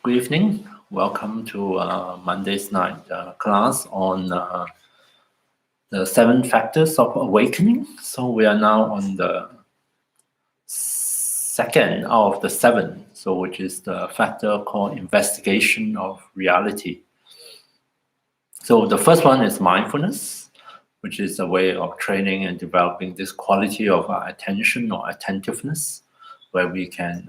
Good evening. Welcome to Monday's night class on the 7 factors of awakening. So we are now on the second out of the 7, so which is the factor called investigation of reality. So the first one is mindfulness, which is a way of training and developing this quality of attention or attentiveness, where we can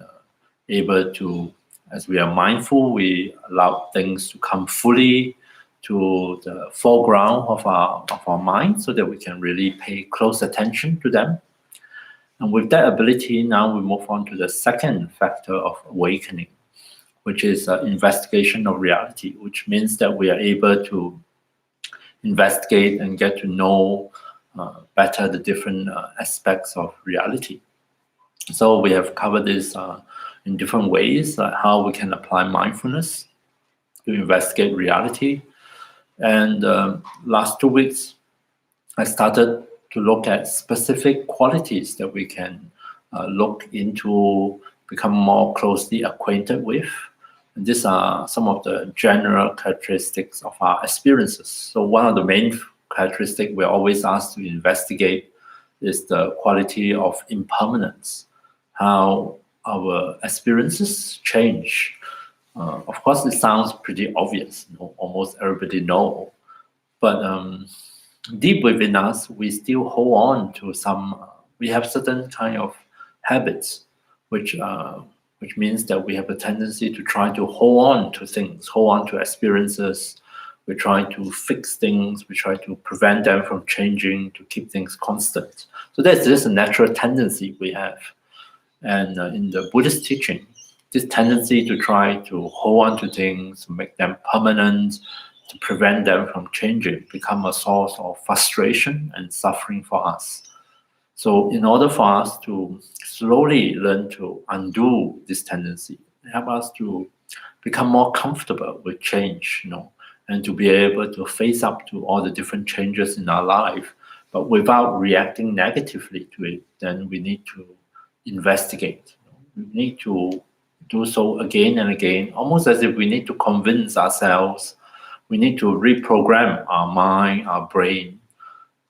able to, as we are mindful, we allow things to come fully to the foreground of our mind so that we can really pay close attention to them. And with that ability, now we move on to the second factor of awakening, which is investigation of reality, which means that we are able to investigate and get to know better the different aspects of reality. So we have covered this in different ways, like how we can apply mindfulness to investigate reality. And last 2 weeks, I started to look at specific qualities that we can look into, become more closely acquainted with. And these are some of the general characteristics of our experiences. So one of the main characteristics we're always asked to investigate is the quality of impermanence, how our experiences change. Of course, it sounds pretty obvious. Almost everybody knows. But deep within us, we still hold on to some, we have certain kind of habits, which means that we have a tendency to try to hold on to things, hold on to experiences. We try to fix things. We try to prevent them from changing, to keep things constant. So that's just a natural tendency we have. And in the Buddhist teaching, this tendency to try to hold on to things, to make them permanent, to prevent them from changing, become a source of frustration and suffering for us. So in order for us to slowly learn to undo this tendency, help us to become more comfortable with change, and to be able to face up to all the different changes in our life, but without reacting negatively to it, then we need to investigate. We need to do so again and again, almost as if we need to convince ourselves. We need to reprogram our mind, our brain,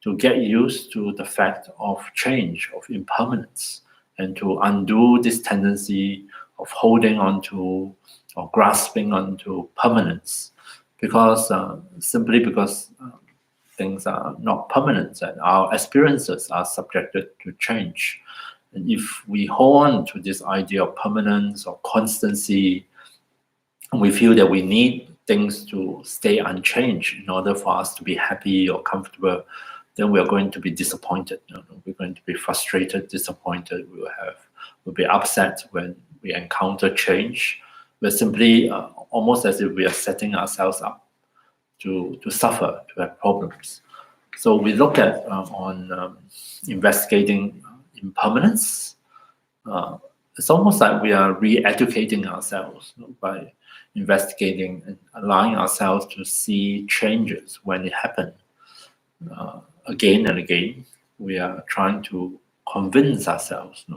to get used to the fact of change, of impermanence, and to undo this tendency of holding on to or grasping onto permanence, because simply because things are not permanent and our experiences are subjected to change. And if we hold on to this idea of permanence or constancy, and we feel that we need things to stay unchanged in order for us to be happy or comfortable, then we are going to be disappointed. We're going to be frustrated, disappointed. We'll be upset when we encounter change. We're simply almost as if we are setting ourselves up to suffer, to have problems. So we look at on investigating impermanence. It's almost like we are re-educating ourselves by investigating and allowing ourselves to see changes when it happens. Again and again, we are trying to convince ourselves,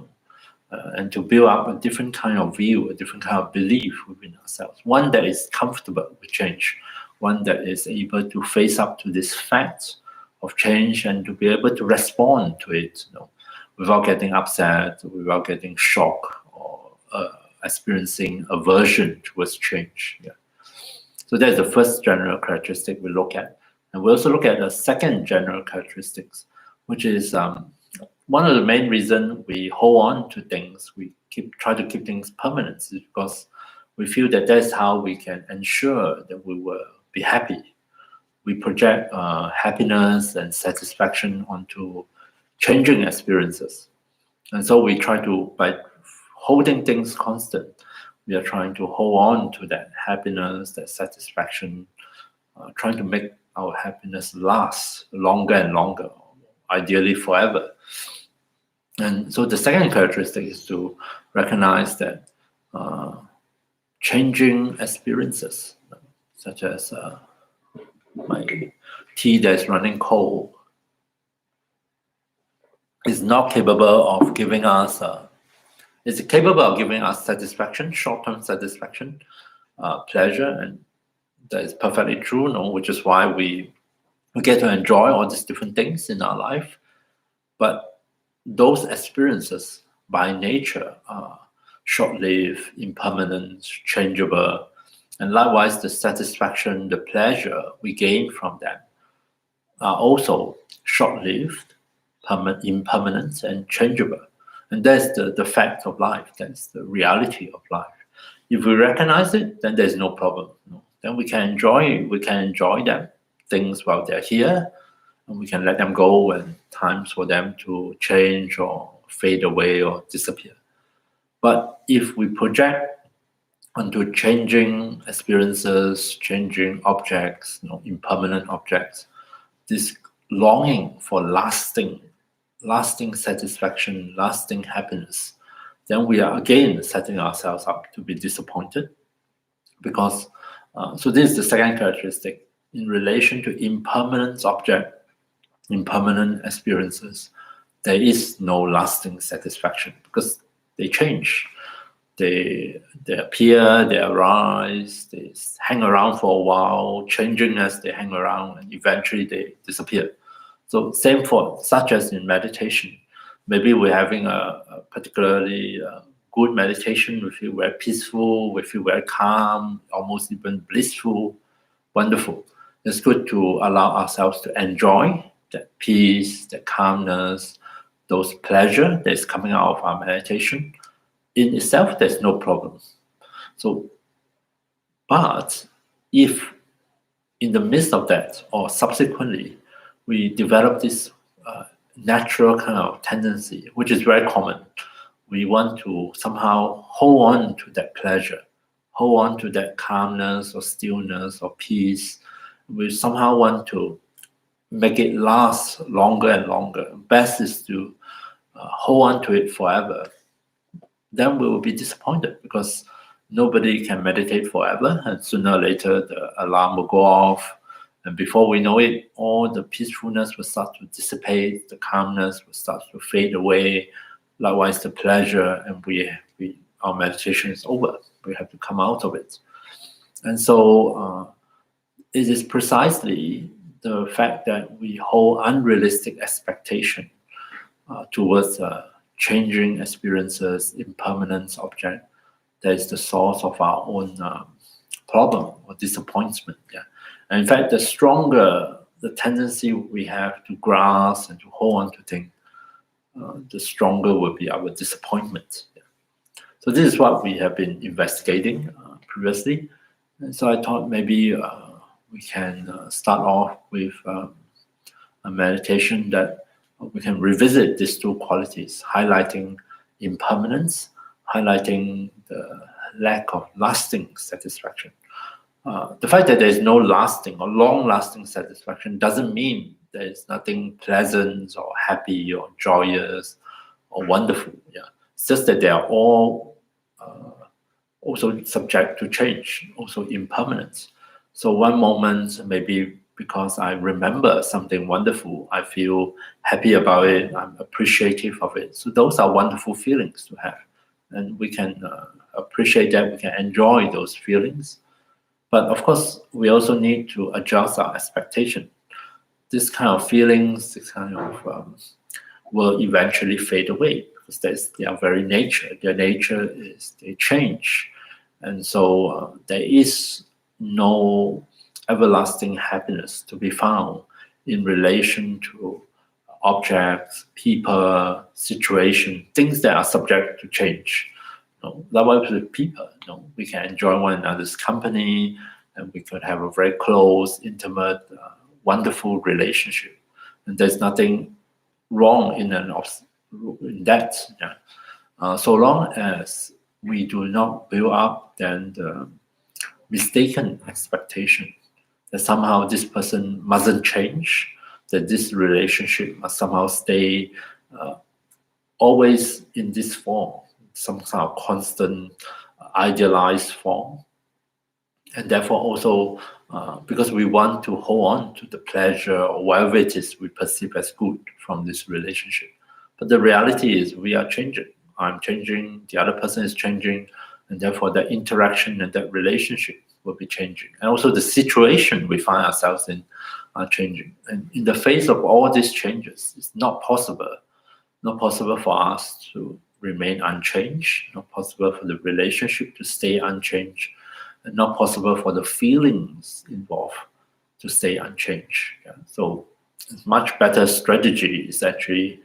and to build up a different kind of view, a different kind of belief within ourselves, one that is comfortable with change, one that is able to face up to this fact of change and to be able to respond to it, without getting upset, without getting shocked or experiencing aversion towards change. Yeah. So that's the first general characteristic we look at. And we also look at the second general characteristics, which is one of the main reasons we hold on to things, we try to keep things permanent, is because we feel that that's how we can ensure that we will be happy. We project happiness and satisfaction onto changing experiences. And so we try to, by holding things constant, we are trying to hold on to that happiness, that satisfaction, trying to make our happiness last longer and longer, ideally forever. And so the second characteristic is to recognize that changing experiences, such as my tea that's running cold, is not capable of giving us, is capable of giving us satisfaction, short-term satisfaction, pleasure, and that is perfectly true, which is why we get to enjoy all these different things in our life. But those experiences by nature are short-lived, impermanent, changeable, and likewise the satisfaction, the pleasure we gain from them are also short-lived, impermanent, and changeable. And that's the fact of life. That's the reality of life. If we recognize it, then there's no problem. Then we can enjoy them things while they're here, and we can let them go when times for them to change or fade away or disappear. But if we project onto changing experiences, changing objects, impermanent objects, this longing for lasting satisfaction, lasting happiness, then we are again setting ourselves up to be disappointed. Because so this is the second characteristic in relation to impermanent object, impermanent experiences. There is no lasting satisfaction because they change. They appear, they arise, they hang around for a while, changing as they hang around, and eventually they disappear. So same for, such as in meditation. Maybe we're having a particularly good meditation, we feel very peaceful, we feel very calm, almost even blissful, wonderful. It's good to allow ourselves to enjoy that peace, that calmness, those pleasure that's coming out of our meditation. In itself, there's no problem. So, but if in the midst of that or subsequently we develop this natural kind of tendency, which is very common, we want to somehow hold on to that pleasure, hold on to that calmness or stillness or peace. We somehow want to make it last longer and longer. Best is to hold on to it forever. Then we will be disappointed because nobody can meditate forever, and sooner or later the alarm will go off, and before we know it, all the peacefulness will start to dissipate, the calmness will start to fade away, likewise the pleasure, and our meditation is over. We have to come out of it. And so it is precisely the fact that we hold unrealistic expectation towards changing experiences, impermanent object, that is the source of our own problem or disappointment. Yeah. And in fact, the stronger the tendency we have to grasp and to hold on to things, the stronger will be our disappointment. Yeah. So this is what we have been investigating previously. And so I thought maybe we can start off with a meditation that we can revisit these two qualities, highlighting impermanence, highlighting the lack of lasting satisfaction. The fact that there is no lasting or long-lasting satisfaction doesn't mean there is nothing pleasant or happy or joyous or wonderful. Yeah, it's just that they are all also subject to change, also impermanent. So one moment maybe because I remember something wonderful, I feel happy about it, I'm appreciative of it. So those are wonderful feelings to have. And we can appreciate that, we can enjoy those feelings. But of course, we also need to adjust our expectation. This kind of feelings, this kind of will eventually fade away because that's their very nature. Their nature is they change. And so there is no everlasting happiness to be found in relation to objects, people, situation, things that are subject to change. Likewise with people, we can enjoy one another's company, and we could have a very close, intimate, wonderful relationship. And there's nothing wrong in that. Yeah. So long as we do not build up then the mistaken expectation that somehow this person mustn't change, that this relationship must somehow stay always in this form, some kind of constant idealized form. And therefore also because we want to hold on to the pleasure or whatever it is we perceive as good from this relationship. But the reality is we are changing. I'm changing, the other person is changing, and therefore the interaction and that relationship will be changing, and also the situation we find ourselves in are changing. And in the face of all these changes, it's not possible for us to remain unchanged, not possible for the relationship to stay unchanged, and not possible for the feelings involved to stay unchanged. Yeah. So a much better strategy is actually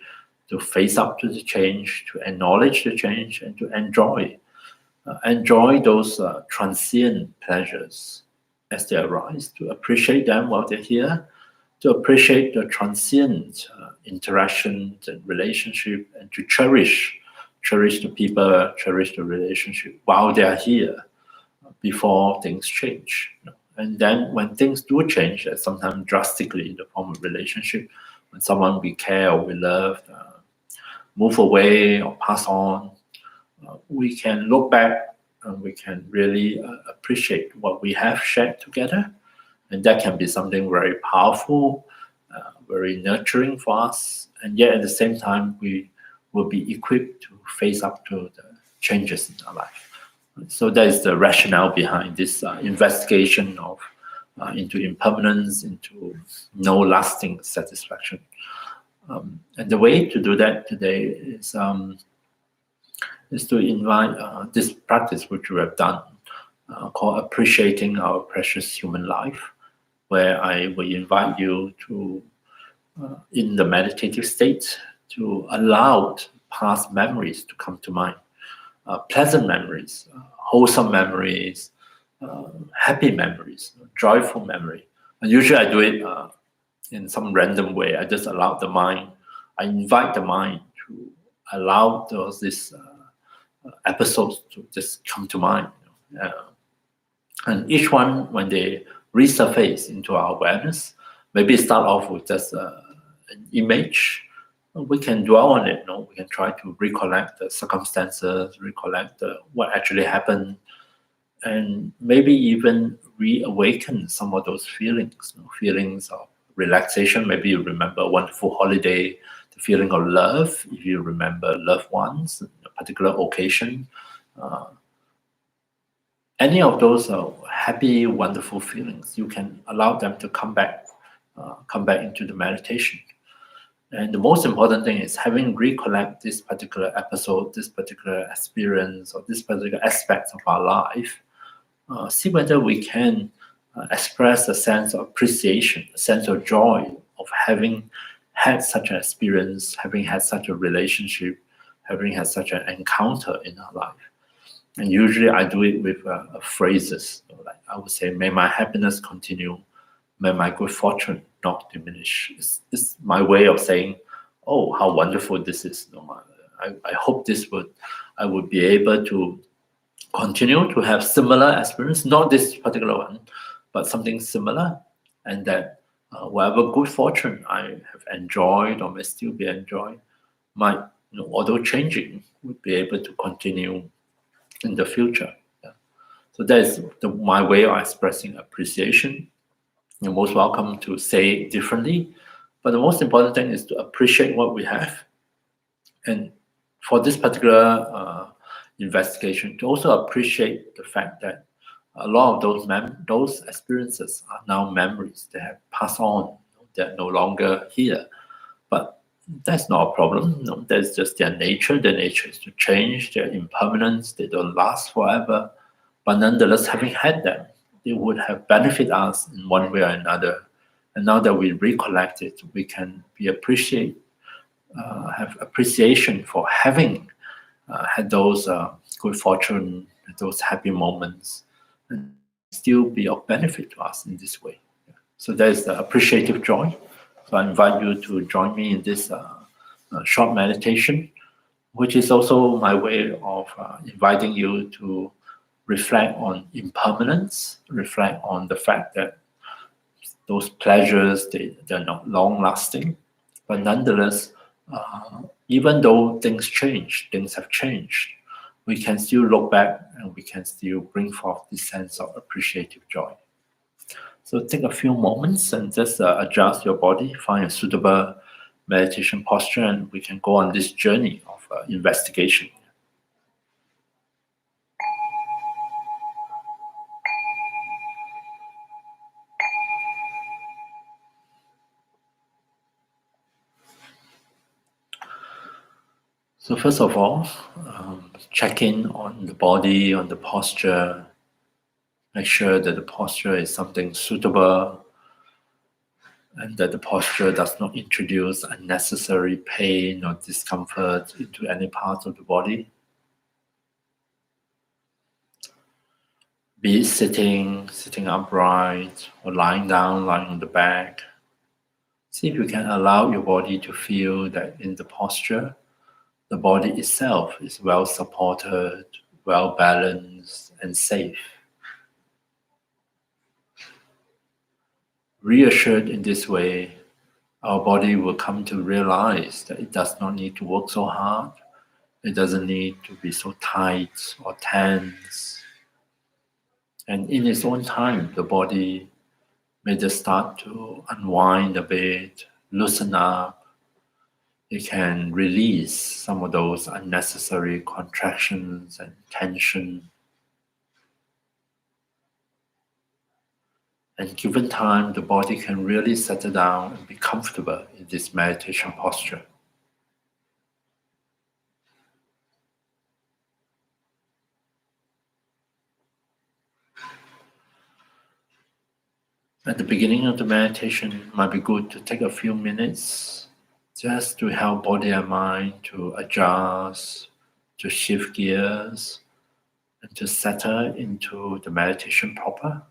to face up to the change, to acknowledge the change, and to enjoy those transient pleasures as they arise, to appreciate them while they're here, to appreciate the transient interactions and relationship, and to cherish the people, cherish the relationship while they are here before things change. And then when things do change, sometimes drastically in the form of relationship, when someone we care or we love move away or pass on, we can look back and we can really appreciate what we have shared together. And that can be something very powerful, very nurturing for us. And yet at the same time, we will be equipped to face up to the changes in our life. So that is the rationale behind this investigation of into impermanence, into no lasting satisfaction. And the way to do that today is to invite this practice which we have done, called appreciating our precious human life, where I will invite you to, in the meditative state, to allow past memories to come to mind, pleasant memories, wholesome memories, happy memories, joyful memory. And usually I do it in some random way. I just allow the mind, I invite the mind to allow these episodes to just come to mind. And each one, when they resurface into our awareness, maybe start off with just an image. We can dwell on it. We can try to recollect the circumstances, recollect what actually happened, and maybe even reawaken some of those feelings, feelings of relaxation. Maybe you remember a wonderful holiday, the feeling of love, if you remember loved ones, a particular occasion. Any of those happy, wonderful feelings, you can allow them to come back into the meditation. And the most important thing is having recollect this particular episode, this particular experience, or this particular aspect of our life. See whether we can express a sense of appreciation, a sense of joy of having had such an experience, having had such a relationship, having had such an encounter in our life. And usually I do it with phrases. Like I would say, may my happiness continue, may my good fortune not diminish. It's my way of saying, oh, how wonderful this is. I hope I would be able to continue to have similar experience, not this particular one, but something similar, and that whatever good fortune I have enjoyed or may still be enjoying might, although changing, would be able to continue in the future. Yeah. So that is my way of expressing appreciation. You're most welcome to say it differently, but the most important thing is to appreciate what we have. And for this particular investigation, to also appreciate the fact that a lot of those experiences are now memories. They have passed on. They're no longer here. But that's not a problem. That's just their nature. Their nature is to change. They're impermanent. They don't last forever. But nonetheless, having had them, they would have benefited us in one way or another. And now that we recollect it, we can have appreciation for having had those good fortune, those happy moments, and still be of benefit to us in this way. So there's the appreciative joy. So I invite you to join me in this short meditation, which is also my way of inviting you to reflect on impermanence, reflect on the fact that those pleasures, they're not long-lasting, but nonetheless, even though things have changed, we can still look back and we can still bring forth this sense of appreciative joy. So take a few moments and just adjust your body, find a suitable meditation posture, and we can go on this journey of investigation. So first of all, check in on the body, on the posture. Make sure that the posture is something suitable and that the posture does not introduce unnecessary pain or discomfort into any part of the body. Be it sitting upright, or lying down, lying on the back. See if you can allow your body to feel that in the posture, the body itself is well supported, well balanced, and safe. Reassured in this way, our body will come to realize that it does not need to work so hard. It doesn't need to be so tight or tense. And in its own time, the body may just start to unwind a bit, loosen up. It can release some of those unnecessary contractions and tension. And given time, the body can really settle down and be comfortable in this meditation posture. At the beginning of the meditation, it might be good to take a few minutes just to help body and mind to adjust, to shift gears, and to settle into the meditation proper.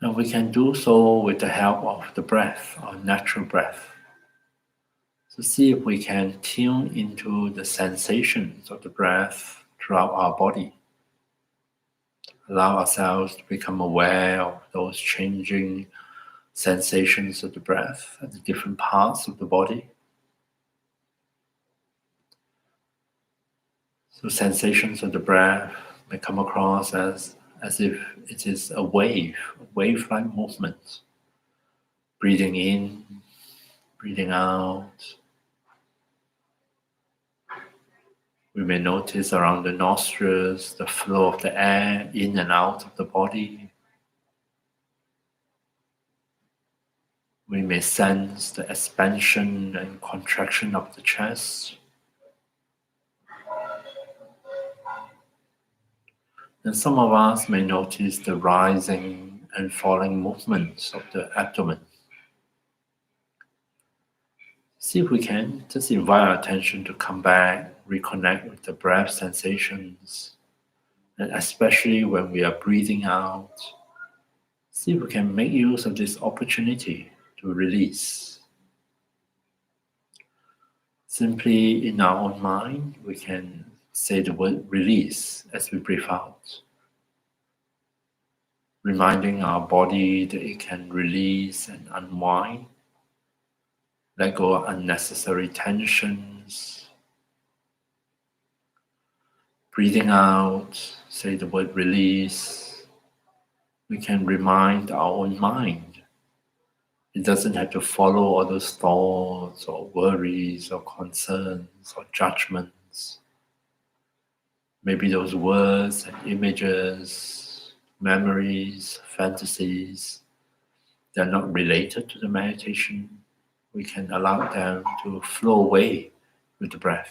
And we can do so with the help of the breath, our natural breath. So see if we can tune into the sensations of the breath throughout our body. Allow ourselves to become aware of those changing sensations of the breath at the different parts of the body. So sensations of the breath may come across as if it is a wave-like movement. Breathing in, breathing out. We may notice around the nostrils the flow of the air in and out of the body. We may sense the expansion and contraction of the chest. And some of us may notice the rising and falling movements of the abdomen. See if we can just invite our attention to come back, reconnect with the breath sensations, and especially when we are breathing out, see if we can make use of this opportunity to release. Simply in our own mind, we can say the word release as we breathe out, reminding our body that it can release and unwind, let go of unnecessary tensions. Breathing out, say the word release. We can remind our own mind. It doesn't have to follow all those thoughts or worries or concerns or judgments. Maybe those words and images, memories, fantasies, they're not related to the meditation. We can allow them to flow away with the breath.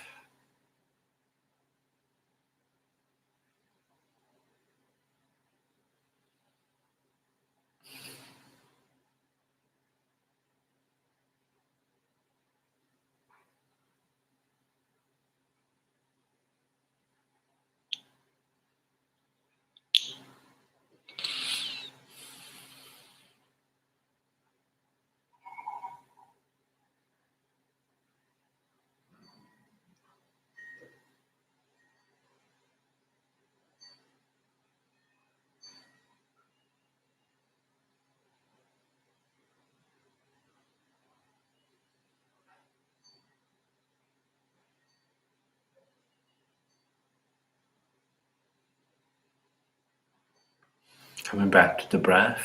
Coming back to the breath,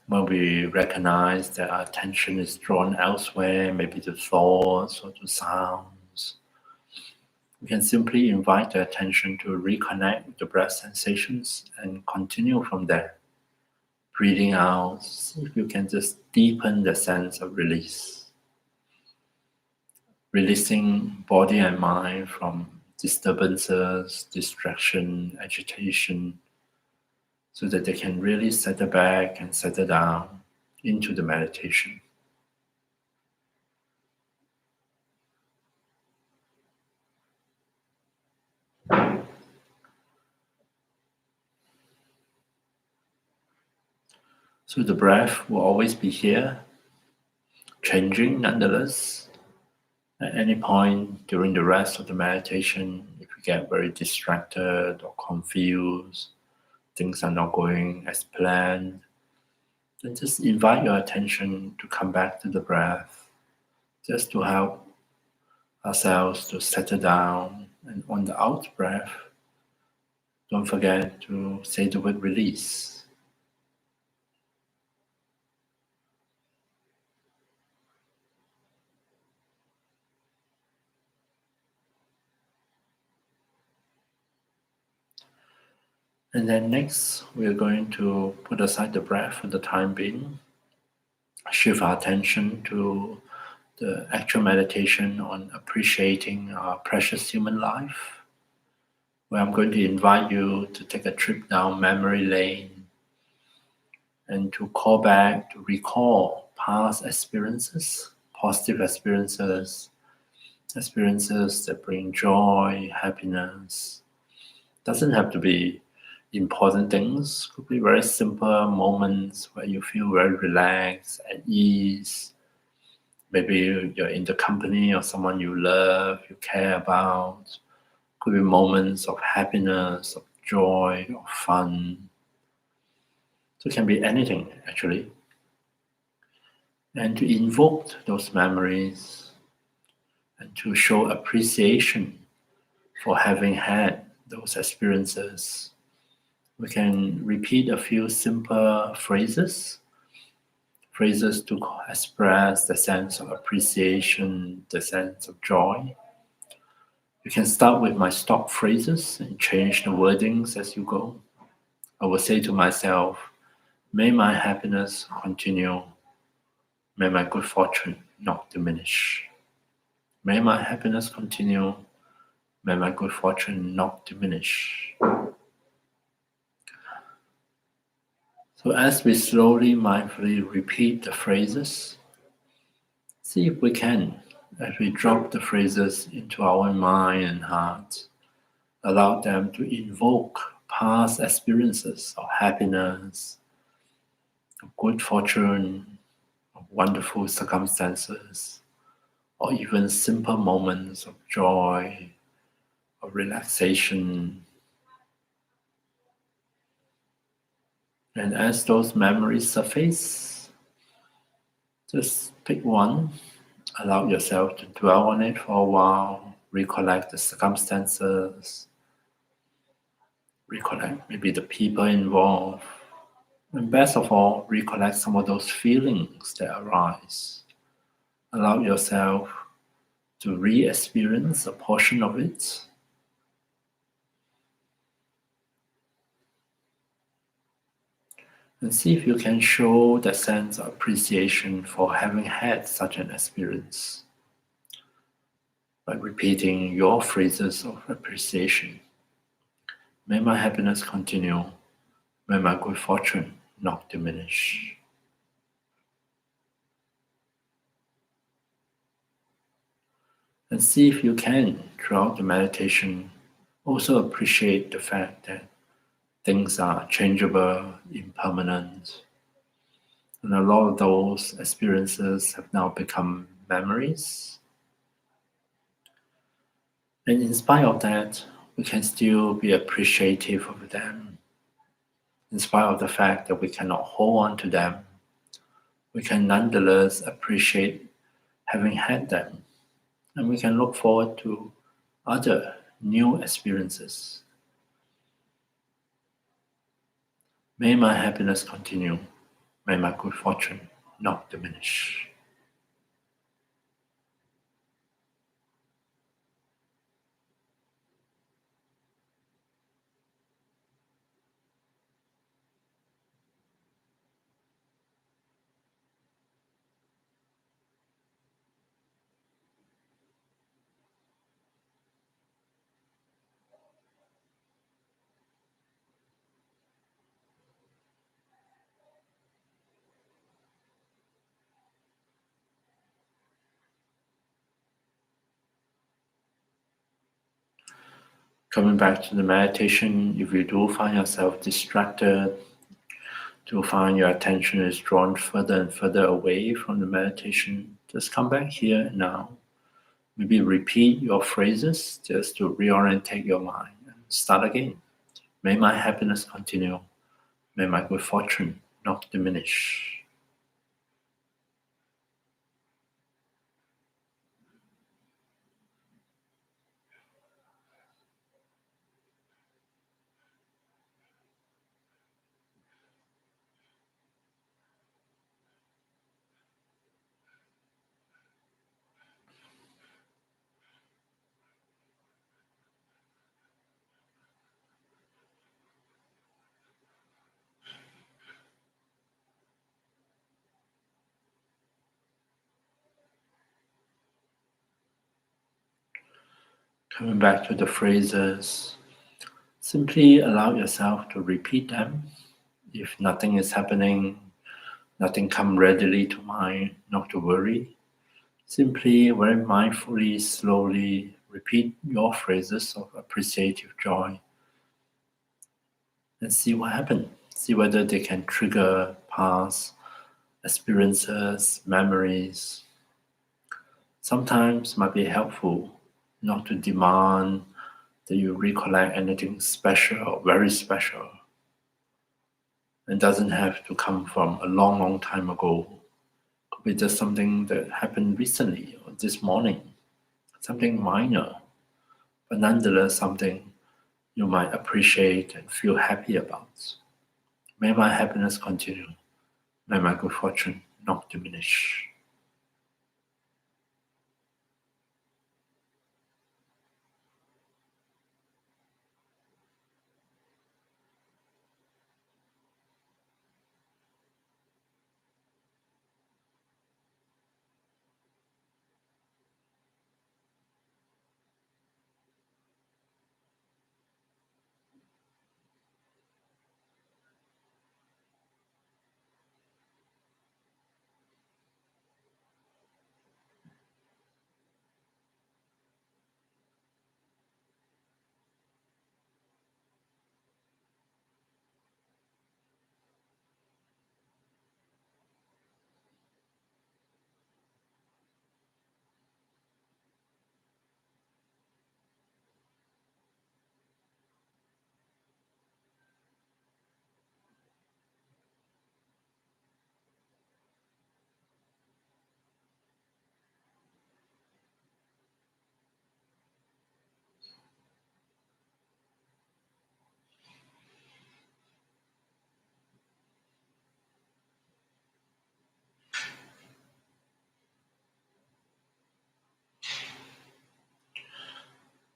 when we recognize that our attention is drawn elsewhere, maybe to thoughts or to sounds, we can simply invite the attention to reconnect with the breath sensations and continue from there. Breathing out, see if you can just deepen the sense of release. releasing body and mind from disturbances, distraction, agitation, so that they can really settle back and settle down into the meditation. So the breath will always be here, changing nonetheless. At any point during the rest of the meditation, if you get very distracted or confused, things are not going as planned, then just invite your attention to come back to the breath, just to help ourselves to settle down. And on the out breath, don't forget to say the word release. And then next, we're going to put aside the breath for the time being, shift our attention to the actual meditation on appreciating our precious human life, where I'm going to invite you to take a trip down memory lane and to call back, to recall past experiences, positive experiences, experiences that bring joy, happiness. Doesn't have to be important things, could be very simple moments where you feel very relaxed, at ease. Maybe you're in the company of someone you love, you care about. Could be moments of happiness, of joy, of fun. So it can be anything, actually. And to invoke those memories and to show appreciation for having had those experiences, we can repeat a few simple phrases to express the sense of appreciation, the sense of joy. You can start with my stock phrases and change the wordings as you go. I will say to myself, may my happiness continue. May my good fortune not diminish. May my happiness continue. May my good fortune not diminish. So as we slowly, mindfully repeat the phrases, see if we can, as we drop the phrases into our mind and heart, allow them to invoke past experiences of happiness, of good fortune, of wonderful circumstances, or even simple moments of joy, of relaxation. And as those memories surface, just pick one, allow yourself to dwell on it for a while, recollect the circumstances, recollect maybe the people involved, and best of all, recollect some of those feelings that arise. Allow yourself to re-experience a portion of it. And see if you can show that sense of appreciation for having had such an experience by repeating your phrases of appreciation. May my happiness continue. May my good fortune not diminish. And see if you can, throughout the meditation, also appreciate the fact that things are changeable, impermanent, and a lot of those experiences have now become memories. And in spite of that, we can still be appreciative of them. In spite of the fact that we cannot hold on to them, we can nonetheless appreciate having had them. And we can look forward to other new experiences. May my happiness continue. May my good fortune not diminish. Coming back to the meditation, if you do find yourself distracted, do find your attention is drawn further and further away from the meditation, just come back here and now. Maybe repeat your phrases just to reorientate your mind and start again. May my happiness continue. May my good fortune not diminish. Coming back to the phrases, simply allow yourself to repeat them. If nothing is happening, nothing comes readily to mind, not to worry. Simply, very mindfully, slowly repeat your phrases of appreciative joy and see what happens. See whether they can trigger past experiences, memories. Sometimes it might be helpful not to demand that you recollect anything special or very special. It doesn't have to come from a long, long time ago. It could be just something that happened recently or this morning, something minor, but nonetheless something you might appreciate and feel happy about. May my happiness continue. May my good fortune not diminish.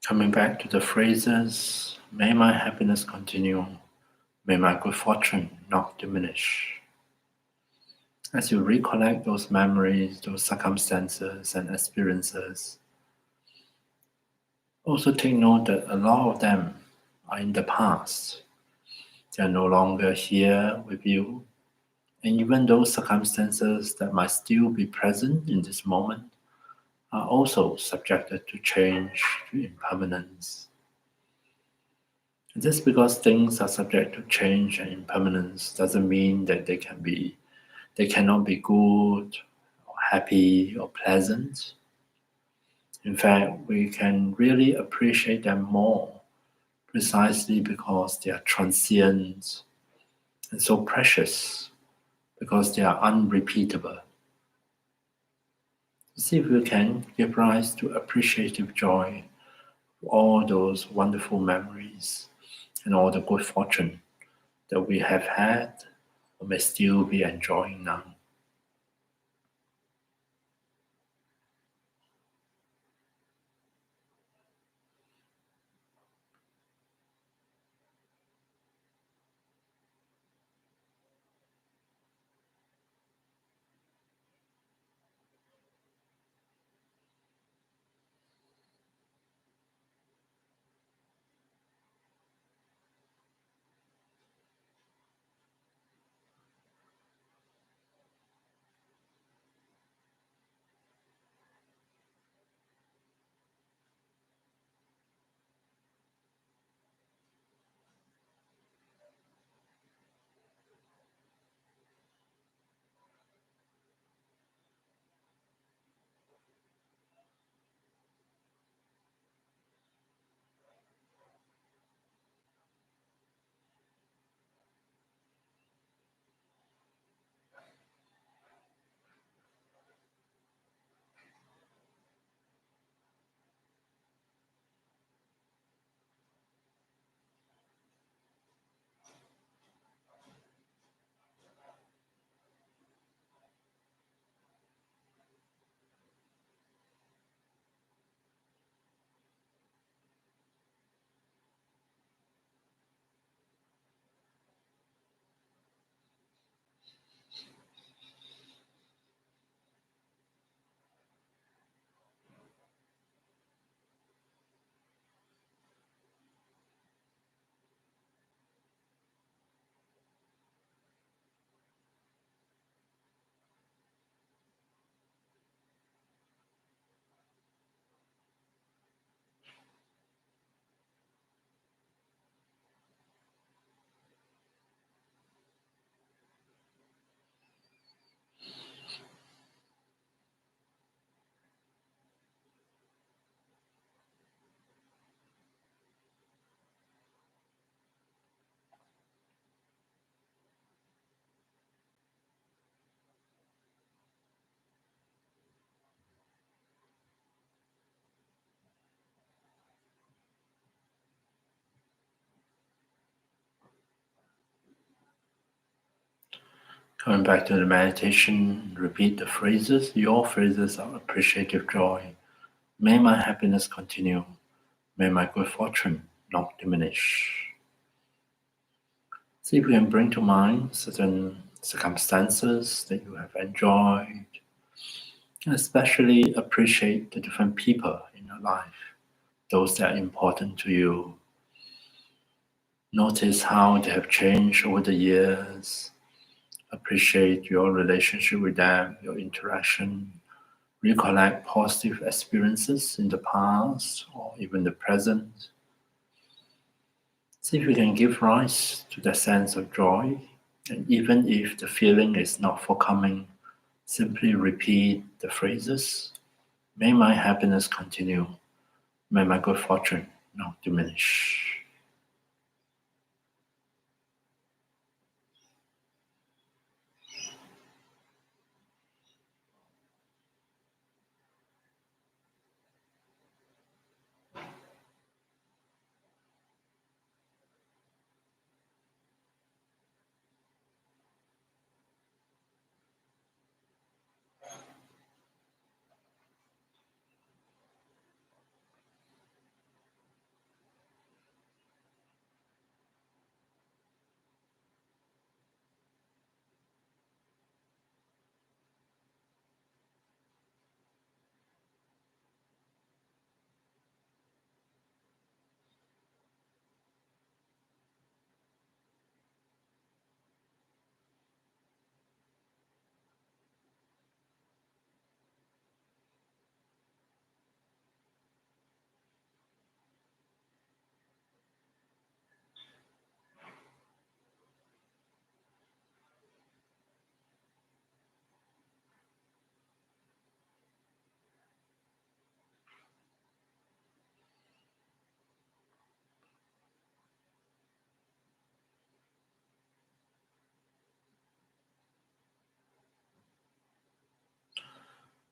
Coming back to the phrases, may my happiness continue. May my good fortune not diminish. As you recollect those memories, those circumstances and experiences, also take note that a lot of them are in the past. They are no longer here with you. And even those circumstances that might still be present in this moment are also subjected to change, to impermanence. And just because things are subject to change and impermanence doesn't mean that they cannot be good or happy or pleasant. In fact, we can really appreciate them more precisely because they are transient and so precious, because they are unrepeatable. See if we can give rise to appreciative joy for all those wonderful memories and all the good fortune that we have had or may still be enjoying now. Coming back to the meditation, repeat the phrases, your phrases of appreciative joy. May my happiness continue. May my good fortune not diminish. See if you can bring to mind certain circumstances that you have enjoyed. Especially appreciate the different people in your life, those that are important to you. Notice how they have changed over the years. Appreciate your relationship with them, your interaction. Recollect positive experiences in the past or even the present. See if you can give rise to that sense of joy. And even if the feeling is not forthcoming, simply repeat the phrases. May my happiness continue. May my good fortune not diminish.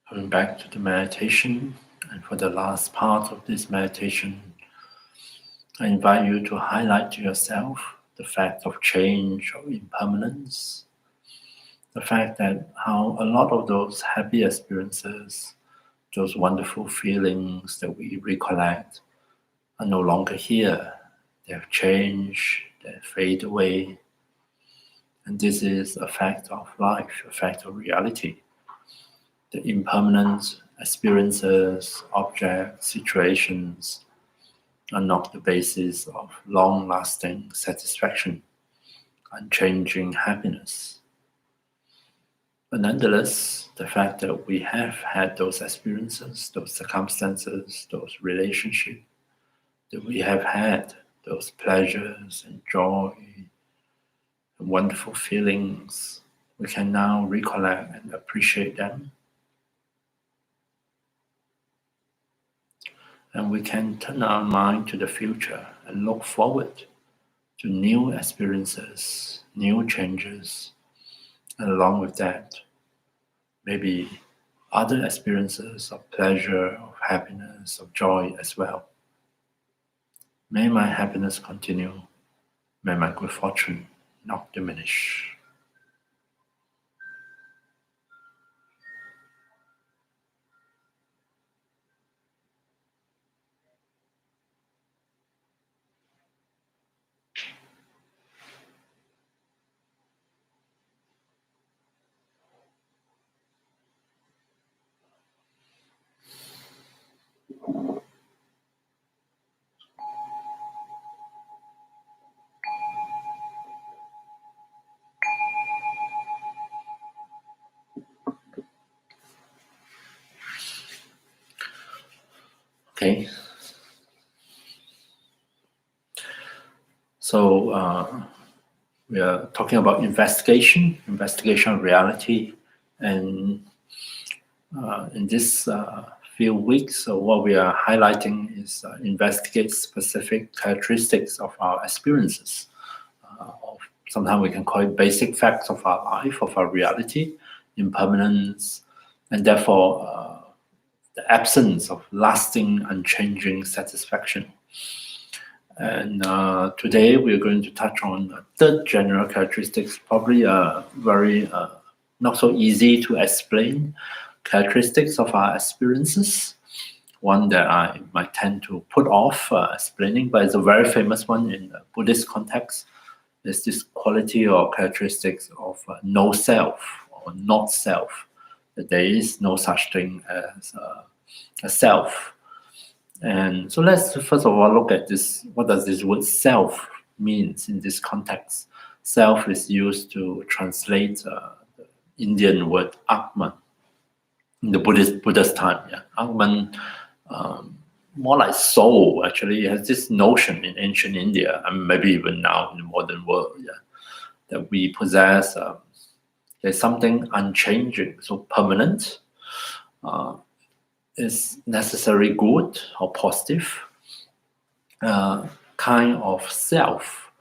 Coming back to the meditation, and for the last part of this meditation, I invite you to highlight to yourself the fact of change or impermanence, the fact that how a lot of those happy experiences, those wonderful feelings that we recollect are no longer here. They have changed, they fade away. And this is a fact of life, a fact of reality. The impermanent experiences, objects, situations are not the basis of long-lasting satisfaction, unchanging happiness. But nonetheless, the fact that we have had those experiences, those circumstances, those relationships, that we have had those pleasures and joy and wonderful feelings, we can now recollect and appreciate them. And we can turn our mind to the future and look forward to new experiences, new changes, and along with that, maybe other experiences of pleasure, of happiness, of joy as well. May my happiness continue. May my good fortune not diminish. Okay. So we are talking about investigation of reality, and in this few weeks, so what we are highlighting is investigate specific characteristics of our experiences. Sometimes we can call it basic facts of our life, of our reality, impermanence, and therefore the absence of lasting, unchanging satisfaction. And today we're going to touch on the third general characteristics, probably a very not so easy to explain characteristics of our experiences. One that I might tend to put off explaining, but it's a very famous one in the Buddhist context. There's this quality or characteristics of no self or not self. That there is no such thing as a self. And so let's first of all look at this. What does this word self means in this context? Self is used to translate the Indian word Atman in the Buddha's time. Yeah, Atman, more like soul. Actually, it has this notion in ancient India, and maybe even now in the modern world. Yeah, that we possess. There's something unchanging, so permanent. Is necessary good or positive kind of self.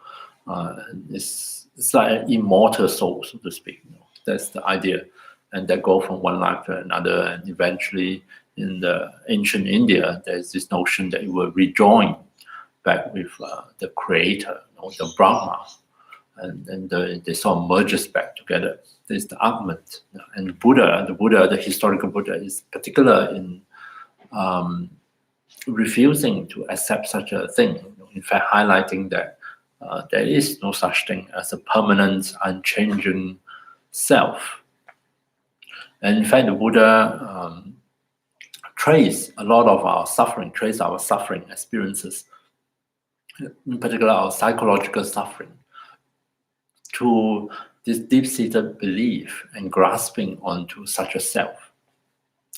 It's like an immortal soul, so to speak. That's the idea, and that go from one life to another, and eventually, in the ancient India, there's this notion that it will rejoin back with the Creator, the Brahma, and then they sort of merges back together. There's the Atman, and the historical Buddha, is particular in refusing to accept such a thing. In fact, highlighting that there is no such thing as a permanent, unchanging self. And in fact, the Buddha trace our suffering experiences, in particular our psychological suffering, to this deep-seated belief and grasping onto such a self.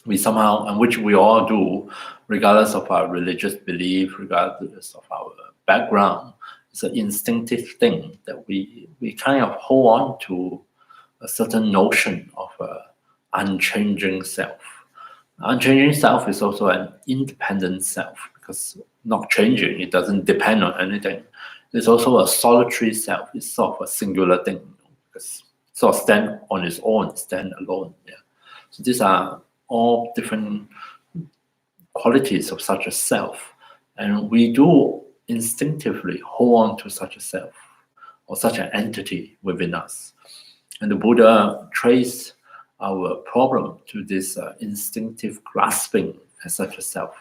We somehow, and which we all do, regardless of our religious belief, regardless of our background, it's an instinctive thing that we kind of hold on to a certain notion of an unchanging self. Unchanging self is also an independent self, because not changing, it doesn't depend on anything. It's also a solitary self. It's sort of a singular thing, because it sort of stand on its own, stand alone. Yeah. So these are all different qualities of such a self, and we do instinctively hold on to such a self or such an entity within us. And the Buddha traced our problem to this instinctive grasping at such a self.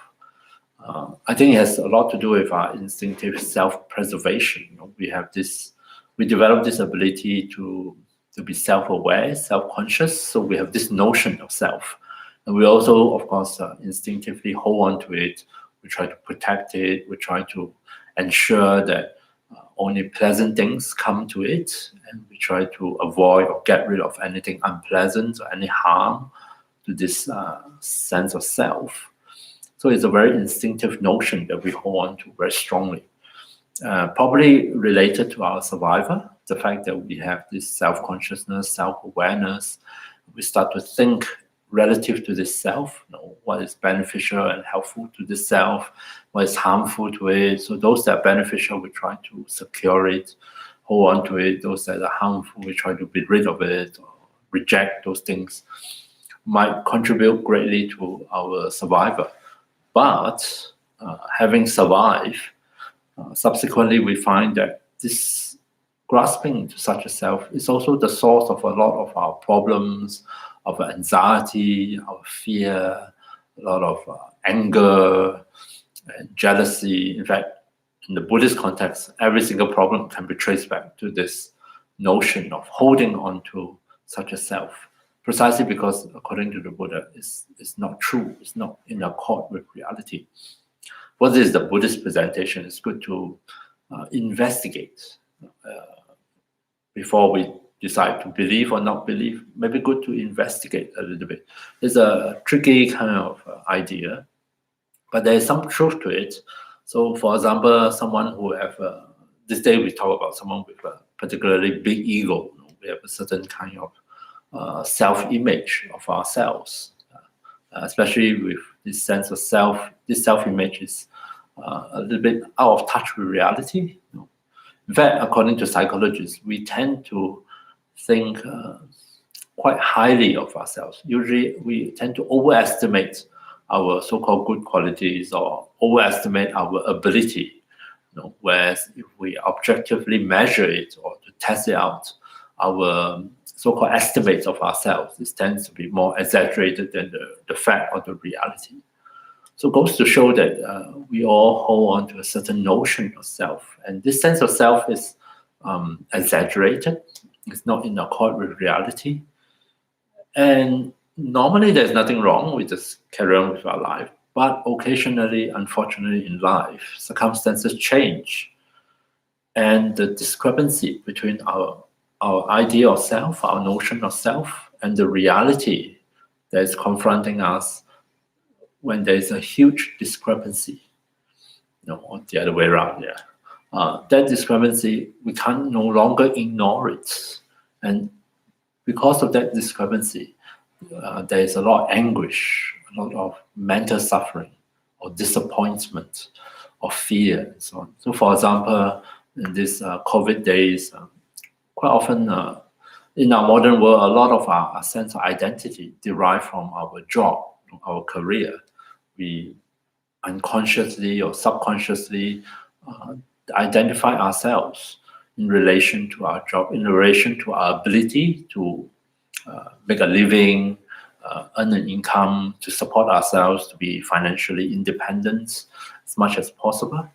I think it has a lot to do with our instinctive self-preservation. We develop this ability to be self-aware, self-conscious. So we have this notion of self. And we also, of course, instinctively hold on to it. We try to protect it. We try to ensure that only pleasant things come to it. And we try to avoid or get rid of anything unpleasant or any harm to this sense of self. So it's a very instinctive notion that we hold on to very strongly. Probably related to our survival, the fact that we have this self-consciousness, self-awareness. We start to think relative to this self, what is beneficial and helpful to this self, what is harmful to it. So those that are beneficial, we try to secure it, hold on to it. Those that are harmful, we try to be rid of it, or reject those things. Might contribute greatly to our survival. But having survived, subsequently we find that this grasping to such a self is also the source of a lot of our problems, of anxiety, our fear, a lot of anger and jealousy. In fact, in the Buddhist context, every single problem can be traced back to this notion of holding on to such a self, precisely because, according to the Buddha, it's not true, it's not in accord with reality. What is the Buddhist presentation? It's good to investigate before we decide to believe or not believe. Maybe good to investigate a little bit. It's a tricky kind of idea, but there is some truth to it. So, for example, someone who have this day we talk about someone with a particularly big ego. We have a certain kind of self-image of ourselves, especially with this sense of self. This self-image is a little bit out of touch with reality. In fact, according to psychologists, we tend to think quite highly of ourselves. Usually, we tend to overestimate our so-called good qualities or overestimate our ability. Whereas if we objectively measure it or to test it out, our so-called estimates of ourselves, this tends to be more exaggerated than the fact or the reality. So it goes to show that we all hold on to a certain notion of self, and this sense of self is exaggerated. It's not in accord with reality. And normally there's nothing wrong. We just carry on with our life. But occasionally, unfortunately, in life, circumstances change. And the discrepancy between our idea of self, our notion of self, and the reality that is confronting us, when there's a huge discrepancy, or the other way around, that discrepancy, we can no longer ignore it. And because of that discrepancy, there is a lot of anguish, a lot of mental suffering, or disappointment, or fear, and so on. So, for example, in these COVID days, quite often in our modern world, a lot of our sense of identity derives from our job, our career. We unconsciously or subconsciously identify ourselves in relation to our job, in relation to our ability to make a living, earn an income, to support ourselves, to be financially independent as much as possible.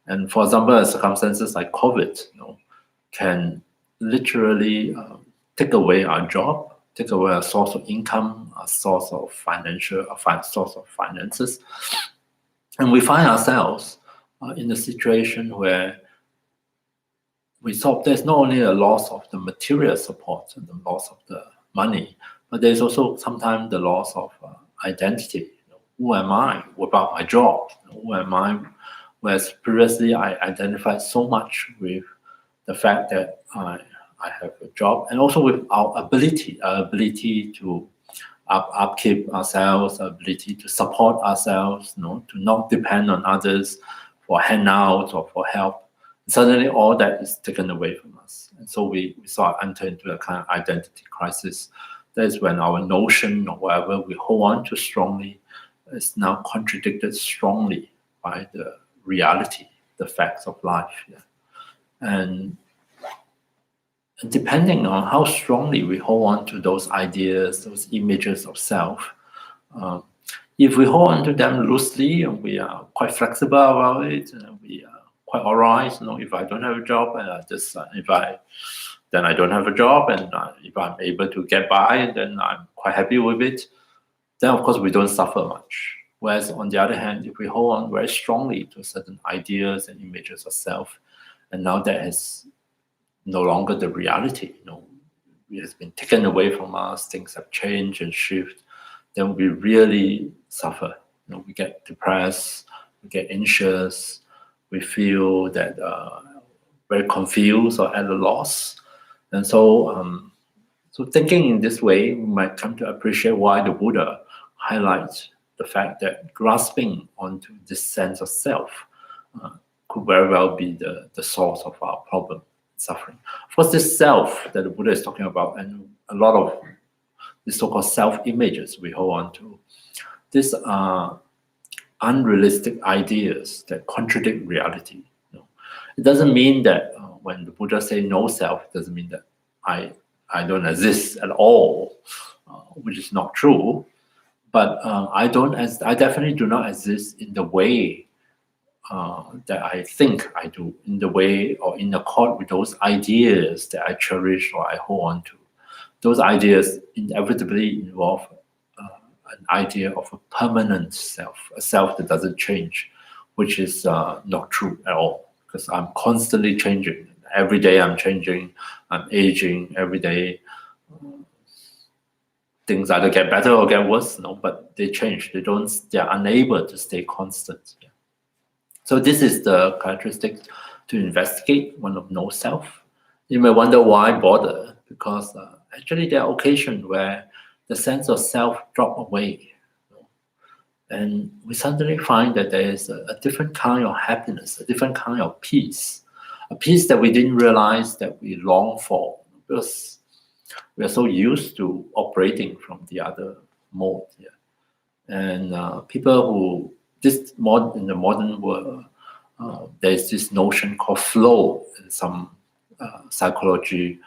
And for example, circumstances like COVID, can literally take away our job, take away a source of income, a source of source of finances. And we find ourselves in a situation where there's not only a loss of the material support and the loss of the money, but there's also sometimes the loss of identity. Who am I without my job? Who am I? Whereas previously I identified so much with the fact that I have a job, and also with our ability to upkeep ourselves, our ability to support ourselves, to not depend on others for handouts or for help. Suddenly all that is taken away from us. And so we sort of enter into a kind of identity crisis. That is when our notion or whatever we hold on to strongly is now contradicted strongly by the reality, the facts of life. And depending on how strongly we hold on to those ideas, those images of self, if we hold on to them loosely and we are quite flexible about it, and we are quite all right, if I don't have a job, then I don't have a job, and if I'm able to get by, then I'm quite happy with it. Then of course we don't suffer much. Whereas on the other hand, if we hold on very strongly to certain ideas and images of self, and now that is no longer the reality, it has been taken away from us, things have changed and shifted, then we really suffer. We get depressed, we get anxious, we feel that very confused or at a loss. And so, so thinking in this way, we might come to appreciate why the Buddha highlights the fact that grasping onto this sense of self could very well be the source of our problem, suffering. Of course, this self that the Buddha is talking about, and a lot of these so-called self-images we hold on to, these are unrealistic ideas that contradict reality. It doesn't mean that when the Buddha say no self, it doesn't mean that I don't exist at all, which is not true. But I definitely do not exist in the way that I think I do, in the way or in accord with those ideas that I cherish or I hold on to. Those ideas inevitably involve an idea of a permanent self, a self that doesn't change, which is not true at all, because I'm constantly changing. Every day I'm changing, I'm aging every day. Things either get better or get worse, but they change. They're unable to stay constant. So this is the characteristic to investigate, one of no self. You may wonder why bother, because actually there are occasions where the sense of self drop away. And we suddenly find that there is a different kind of happiness, a different kind of peace, a peace that we didn't realize that we long for, because we are so used to operating from the other mode. And people who, in the modern world, there's this notion called flow in some psychology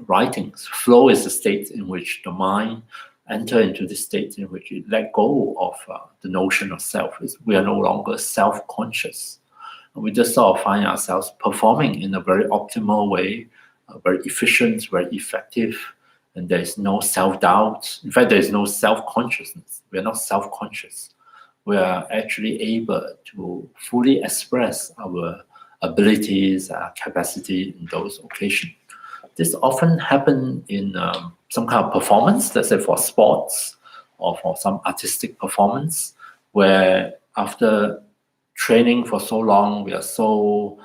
writings. Flow is the state in which the mind enter into the state in which it let go of the notion of self. We are no longer self-conscious. We just sort of find ourselves performing in a very optimal way, very efficient, very effective, and there is no self-doubt. In fact, there is no self-consciousness. We are not self-conscious. We are actually able to fully express our abilities, our capacity in those occasions. This often happens in some kind of performance, let's say for sports or for some artistic performance, where after training for so long, we are so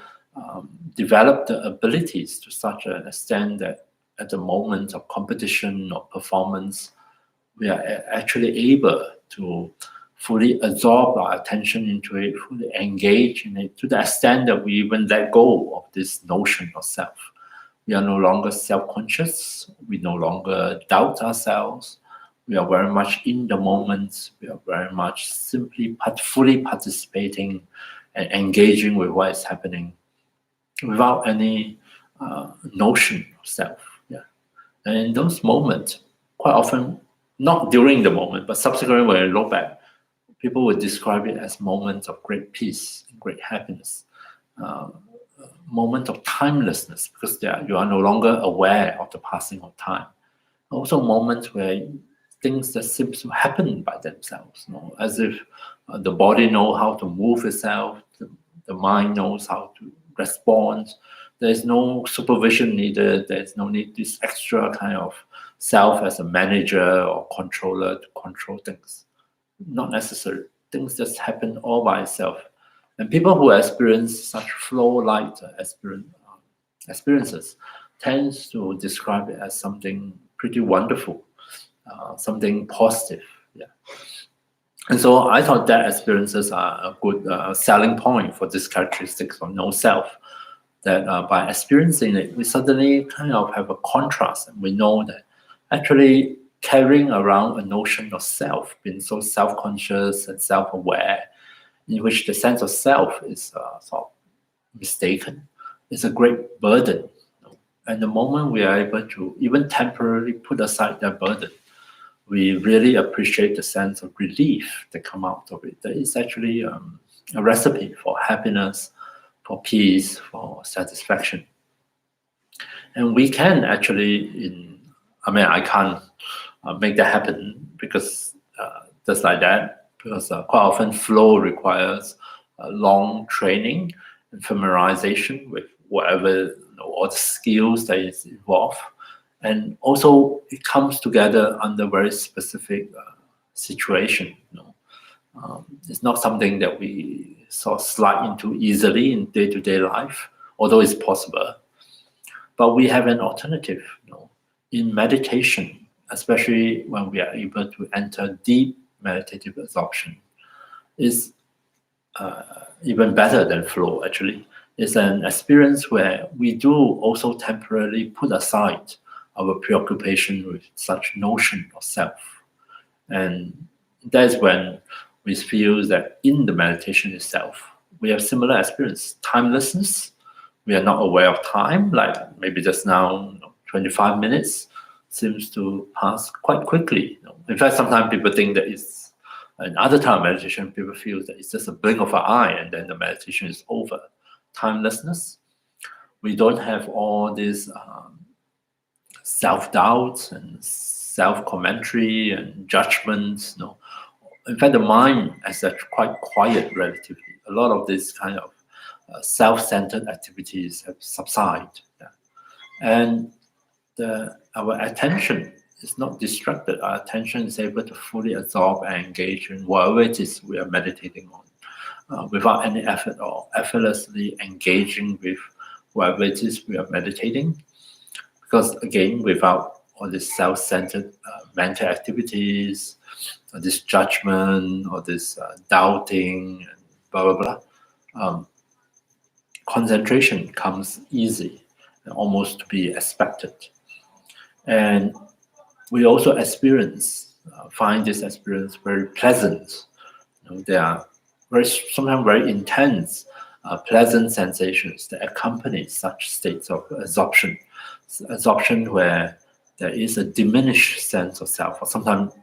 developed the abilities to such an extent that at the moment of competition or performance, we are actually able to fully absorb our attention into it, fully engage in it, to the extent that we even let go of this notion of self. We are no longer self-conscious. We no longer doubt ourselves. We are very much in the moment. We are very much simply fully participating and engaging with what is happening without any notion of self. Yeah. And in those moments, quite often, not during the moment, but subsequently when I look back, people would describe it as moments of great peace, great happiness, moment of timelessness, because you are no longer aware of the passing of time. Also moments where things that seem to happen by themselves, as if the body knows how to move itself, the mind knows how to respond. There's no supervision needed. There's no need this extra kind of self as a manager or controller to control things. Not necessary. Things just happen all by itself. And people who experience such flow-like experiences tends to describe it as something pretty wonderful, something positive. Yeah. And so I thought that experiences are a good selling point for this characteristics of no self. That by experiencing it, we suddenly kind of have a contrast, and we know that actually carrying around a notion of self, being so self-conscious and self-aware, in which the sense of self is sort of mistaken, is a great burden. And the moment we are able to even temporarily put aside that burden, we really appreciate the sense of relief that come out of it. That is actually a recipe for happiness, for peace, for satisfaction. And we can actually, I can't make that happen because just like that, because quite often flow requires long training and familiarization with whatever, all the skills that is involved. And also it comes together under very specific situation. It's not something that we sort of slide into easily in day-to-day life, although it's possible. But we have an alternative. In meditation, especially when we are able to enter deep meditative absorption, is even better than flow, actually. It's an experience where we do also temporarily put aside our preoccupation with such notion of self. And that's when we feel that in the meditation itself, we have similar experience. Timelessness, we are not aware of time, like maybe just now, 25 minutes seems to pass quite quickly. In fact, sometimes people think that it's, in other time of meditation, people feel that it's just a blink of an eye and then the meditation is over. Timelessness, we don't have all these self-doubts and self-commentary and judgments. In fact, the mind is actually quite quiet relatively. A lot of these kind of self-centered activities have subsided. Yeah. And our attention is not distracted. Our attention is able to fully absorb and engage in whatever it is we are meditating on without any effort, or effortlessly engaging with whatever it is we are meditating. Because again, without all these self-centered mental activities, or this judgment, or this doubting, and blah, blah, blah, concentration comes easy and almost to be expected. And we also find this experience very pleasant. They are sometimes very intense pleasant sensations that accompany such states of absorption. Absorption where there is a diminished sense of self, or sometimes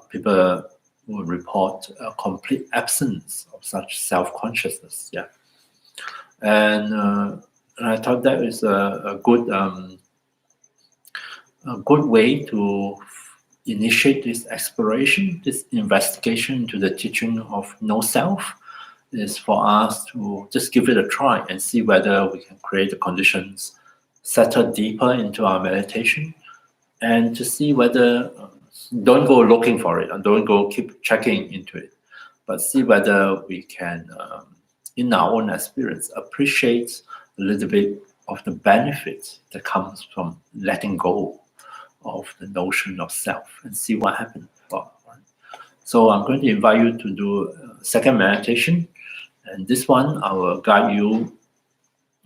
people will report a complete absence of such self-consciousness. Yeah, and I thought that is a good way to initiate this exploration, this investigation into the teaching of no self, is for us to just give it a try and see whether we can create the conditions, settle deeper into our meditation, and to see whether, don't go looking for it and don't go keep checking into it, but see whether we can, in our own experience, appreciate a little bit of the benefits that comes from letting go of the notion of self and see what happens. So I'm going to invite you to do a second meditation, and this one I will guide you.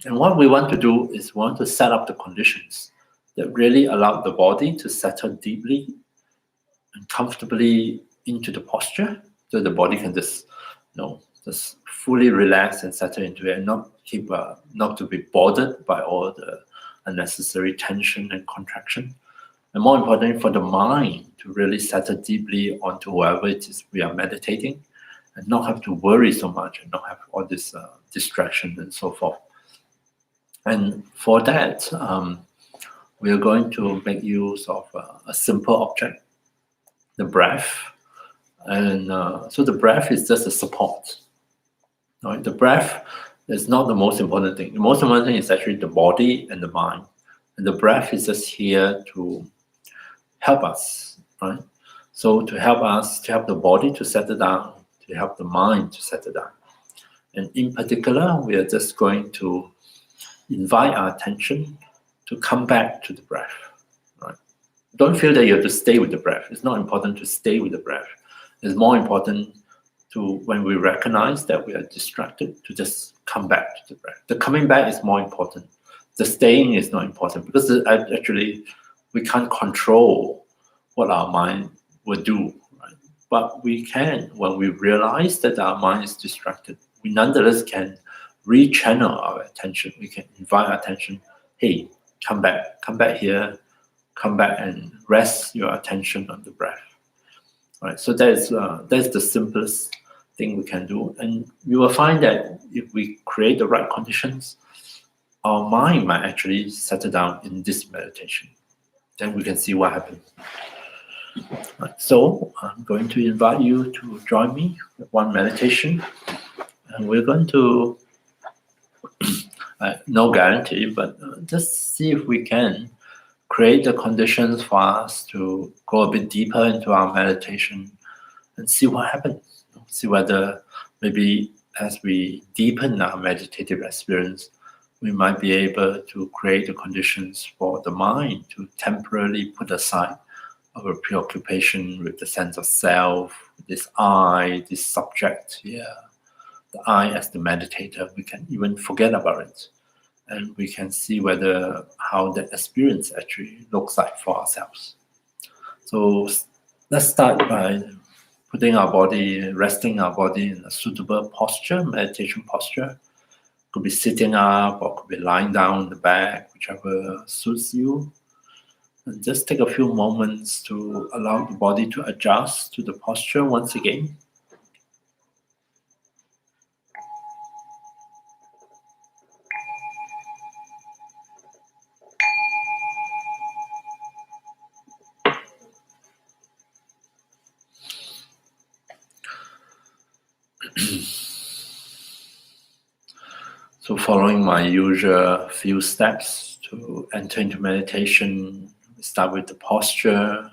And what we want to do is we want to set up the conditions that really allow the body to settle deeply and comfortably into the posture, so the body can just fully relax and settle into it, and not to be bothered by all the unnecessary tension and contraction. And more importantly, for the mind to really settle deeply onto wherever it is we are meditating, and not have to worry so much and not have all this distraction and so forth. And for that, we are going to make use of a simple object, the breath. And so the breath is just a support. Right? The breath is not the most important thing. The most important thing is actually the body and the mind. And the breath is just here to help us, right? So to help us, to help the body to settle down, to help the mind to settle down. And in particular, we are just going to invite our attention to come back to the breath, right? Don't feel that you have to stay with the breath. It's not important to stay with the breath. It's more important to, when we recognize that we are distracted, to just come back to the breath. The coming back is more important. The staying is not important, because actually we can't control what our mind will do, right? But we can, when we realize that our mind is distracted, we nonetheless can rechannel our attention. We can invite our attention, hey, come back here, come back and rest your attention on the breath. Right, so that's the simplest thing we can do. And you will find that if we create the right conditions, our mind might actually settle down in this meditation. Then we can see what happens. Right, so I'm going to invite you to join me with one meditation. And we're going to, no guarantee, but just see if we can create the conditions for us to go a bit deeper into our meditation and see what happens. See whether maybe as we deepen our meditative experience, we might be able to create the conditions for the mind to temporarily put aside our preoccupation with the sense of self, this I, this subject here. The I as the meditator, we can even forget about it. And we can see how that experience actually looks like for ourselves. So let's start by resting our body in a suitable posture, meditation posture. Could be sitting up or could be lying down on the back, whichever suits you. And just take a few moments to allow the body to adjust to the posture once again. So following my usual few steps to enter into meditation, we start with the posture.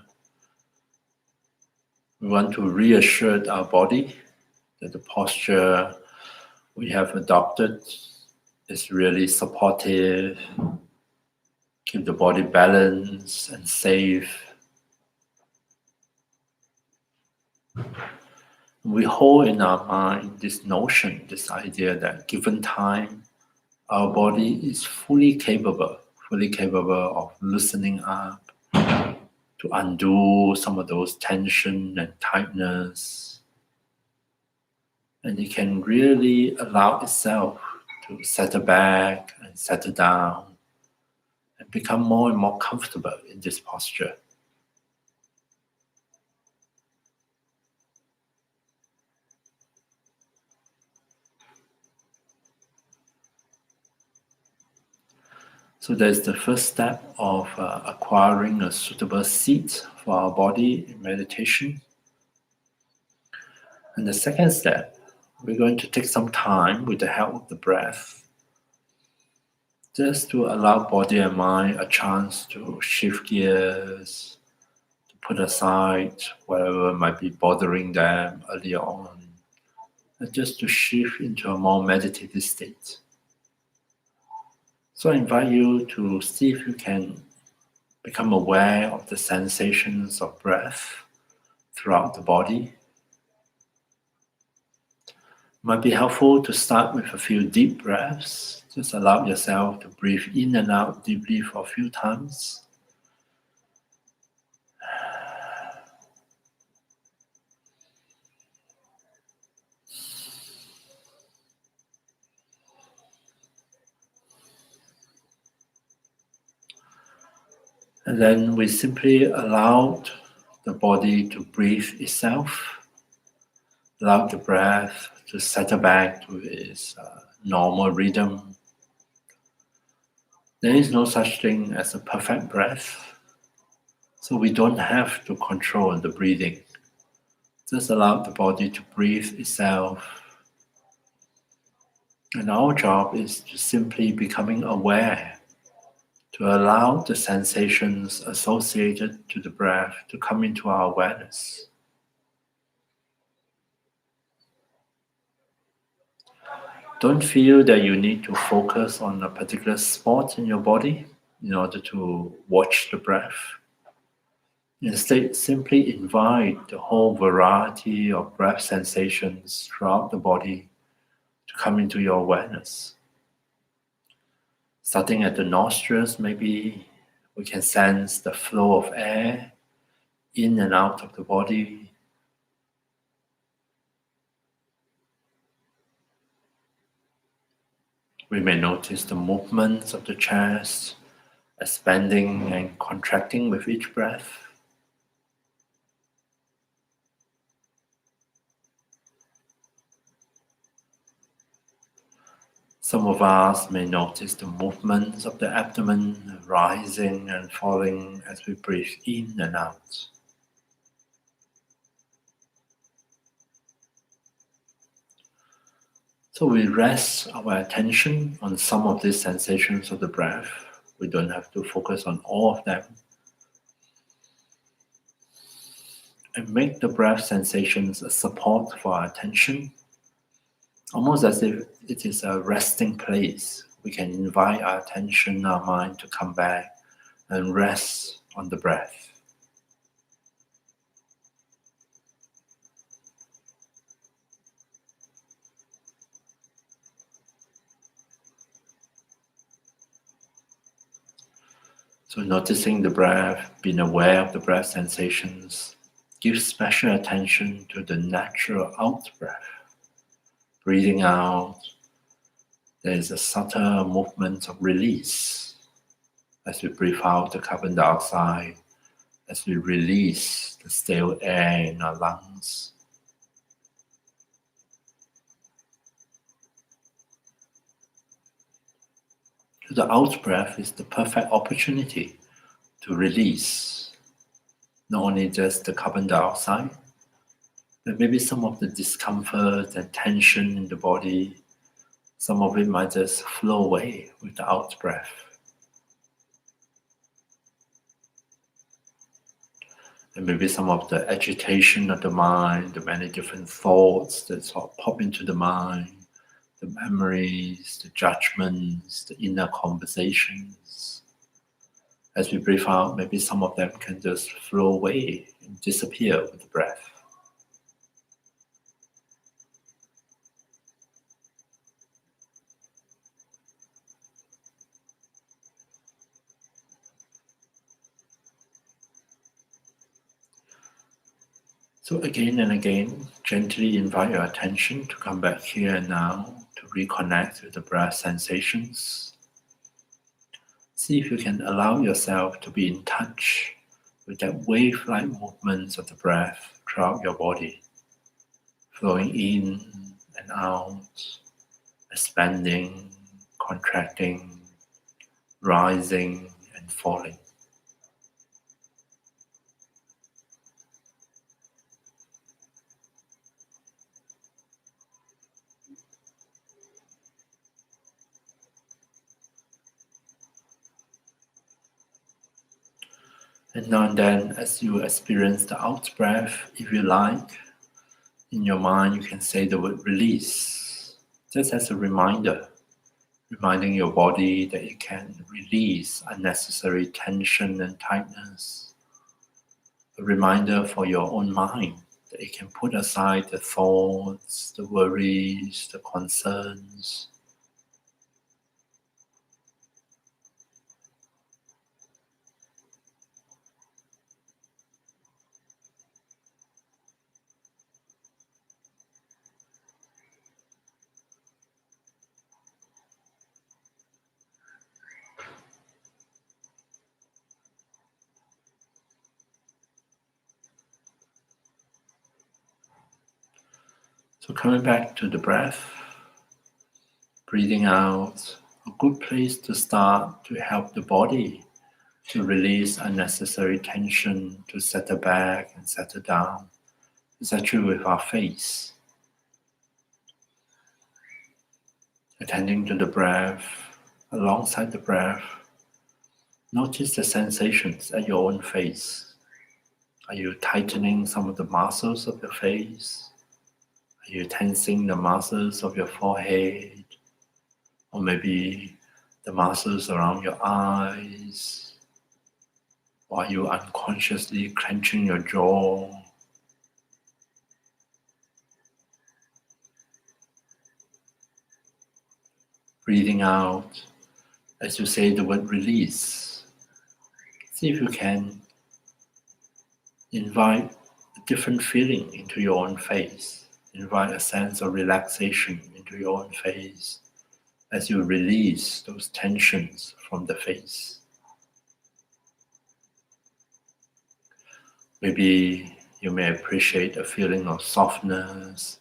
We want to reassure our body that the posture we have adopted is really supportive, keep the body balanced and safe. We hold in our mind this notion, this idea that given time, our body is fully capable of loosening up, to undo some of those tension and tightness, And it can really allow itself to settle back and settle down and become more and more comfortable in this posture. So there's the first step of acquiring a suitable seat for our body in meditation. And the second step, we're going to take some time with the help of the breath, just to allow body and mind a chance to shift gears, to put aside whatever might be bothering them earlier on, and just to shift into a more meditative state. So I invite you to see if you can become aware of the sensations of breath throughout the body. It might be helpful to start with a few deep breaths. Just allow yourself to breathe in and out deeply for a few times. And then we simply allow the body to breathe itself. Allow the breath to settle back to its normal rhythm. There is no such thing as a perfect breath, so we don't have to control the breathing. Just allow the body to breathe itself. And our job is to simply becoming aware, to allow the sensations associated to the breath to come into our awareness. Don't feel that you need to focus on a particular spot in your body in order to watch the breath. Instead, simply invite the whole variety of breath sensations throughout the body to come into your awareness. Starting at the nostrils, maybe we can sense the flow of air in and out of the body. We may notice the movements of the chest, expanding and contracting with each breath. Some of us may notice the movements of the abdomen rising and falling as we breathe in and out. So we rest our attention on some of these sensations of the breath. We don't have to focus on all of them. And make the breath sensations a support for our attention, almost as if it is a resting place. We can invite our attention, our mind to come back and rest on the breath. So noticing the breath, being aware of the breath sensations, give special attention to the natural out breath. Breathing out, there is a subtle movement of release. As we breathe out the carbon dioxide, as we release the stale air in our lungs. So the out breath is the perfect opportunity to release not only just the carbon dioxide, but maybe some of the discomfort and tension in the body. Some of it might just flow away with the out breath. And maybe some of the agitation of the mind, the many different thoughts that sort of pop into the mind, the memories, the judgments, the inner conversations. As we breathe out, maybe some of them can just flow away and disappear with the breath. So again and again, Gently invite your attention to come back here and now to reconnect with the breath sensations. See if you can allow yourself to be in touch with that wave-like movements of the breath throughout your body, flowing in and out, expanding, contracting, rising and falling. And now and then, as you experience the out breath, if you like, in your mind you can say the word release, just as a reminder, reminding your body that it can release unnecessary tension and tightness. A reminder for your own mind that it can put aside the thoughts, the worries, the concerns. So coming back to the breath, breathing out, a good place to start to help the body to release unnecessary tension, to settle back and settle down, is actually with our face. Attending to the breath, alongside the breath, notice the sensations at your own face. Are you tightening some of the muscles of your face? Are you tensing the muscles of your forehead? Or maybe the muscles around your eyes? Or are you unconsciously clenching your jaw? Breathing out as you say the word release. See if you can invite a different feeling into your own face. Invite a sense of relaxation into your own face as you release those tensions from the face. Maybe you may appreciate a feeling of softness,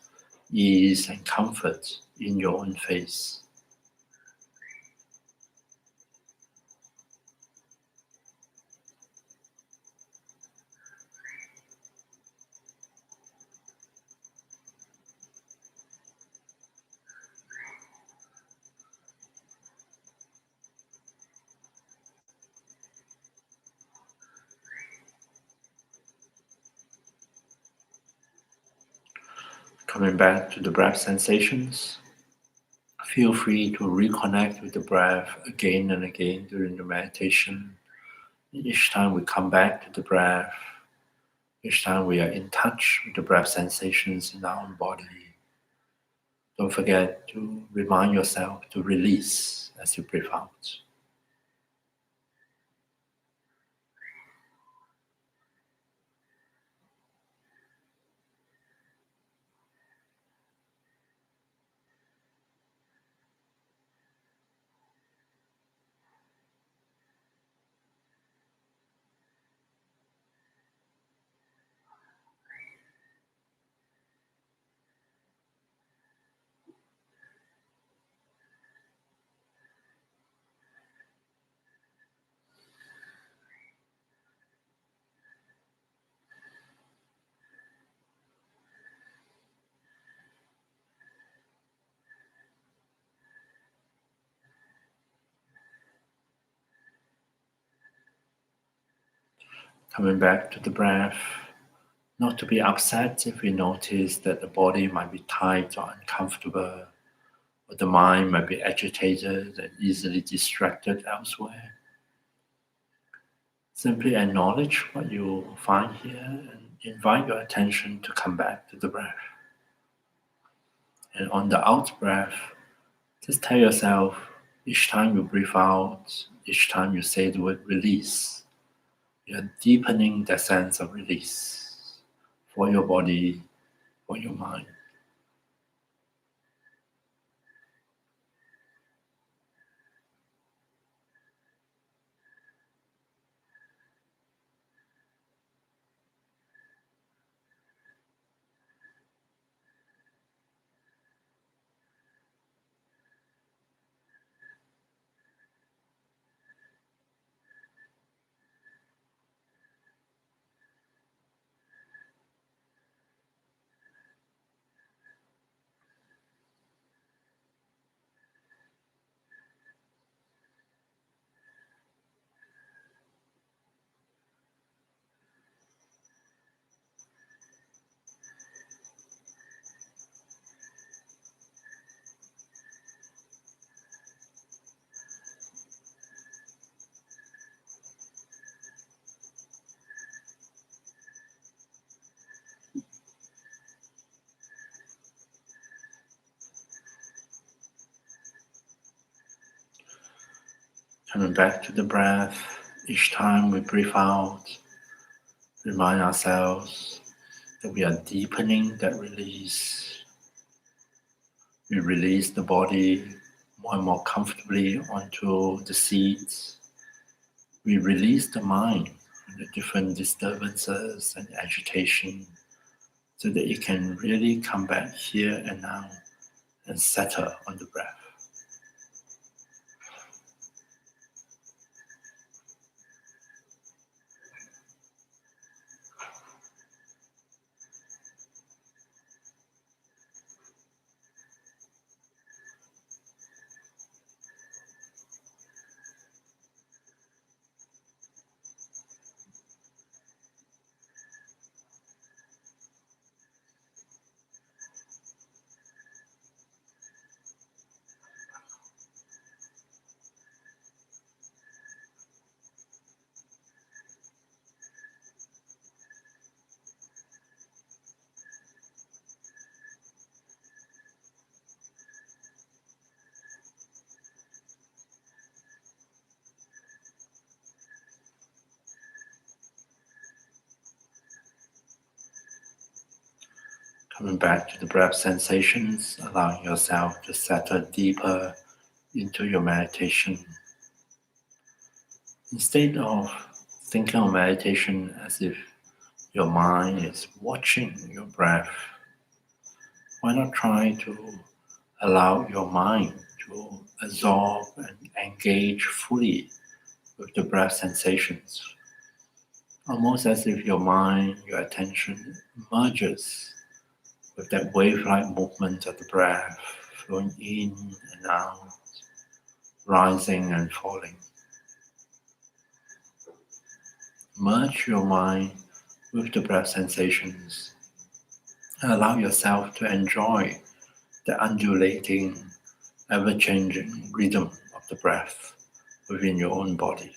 ease, and comfort in your own face. Coming back to the breath sensations, feel free to reconnect with the breath again and again during the meditation. Each time we come back to the breath, each time we are in touch with the breath sensations in our own body, don't forget to remind yourself to release as you breathe out. Coming back to the breath, not to be upset if we notice that the body might be tight or uncomfortable, or the mind might be agitated and easily distracted elsewhere. Simply acknowledge what you find here and invite your attention to come back to the breath. And on the out breath, just tell yourself, each time you breathe out, each time you say the word release, you're deepening that sense of release for your body, for your mind. Coming back to the breath, each time we breathe out, remind ourselves that we are deepening that release. We release the body more and more comfortably onto the seats. We release the mind from the different disturbances and agitation so that it can really come back here and now and settle on the breath. Coming back to the breath sensations, allowing yourself to settle deeper into your meditation. Instead of thinking of meditation as if your mind is watching your breath, why not try to allow your mind to absorb and engage fully with the breath sensations? Almost as if your mind, your attention merges with that wave-like movement of the breath flowing in and out, rising and falling. Merge your mind with the breath sensations and allow yourself to enjoy the undulating, ever-changing rhythm of the breath within your own body.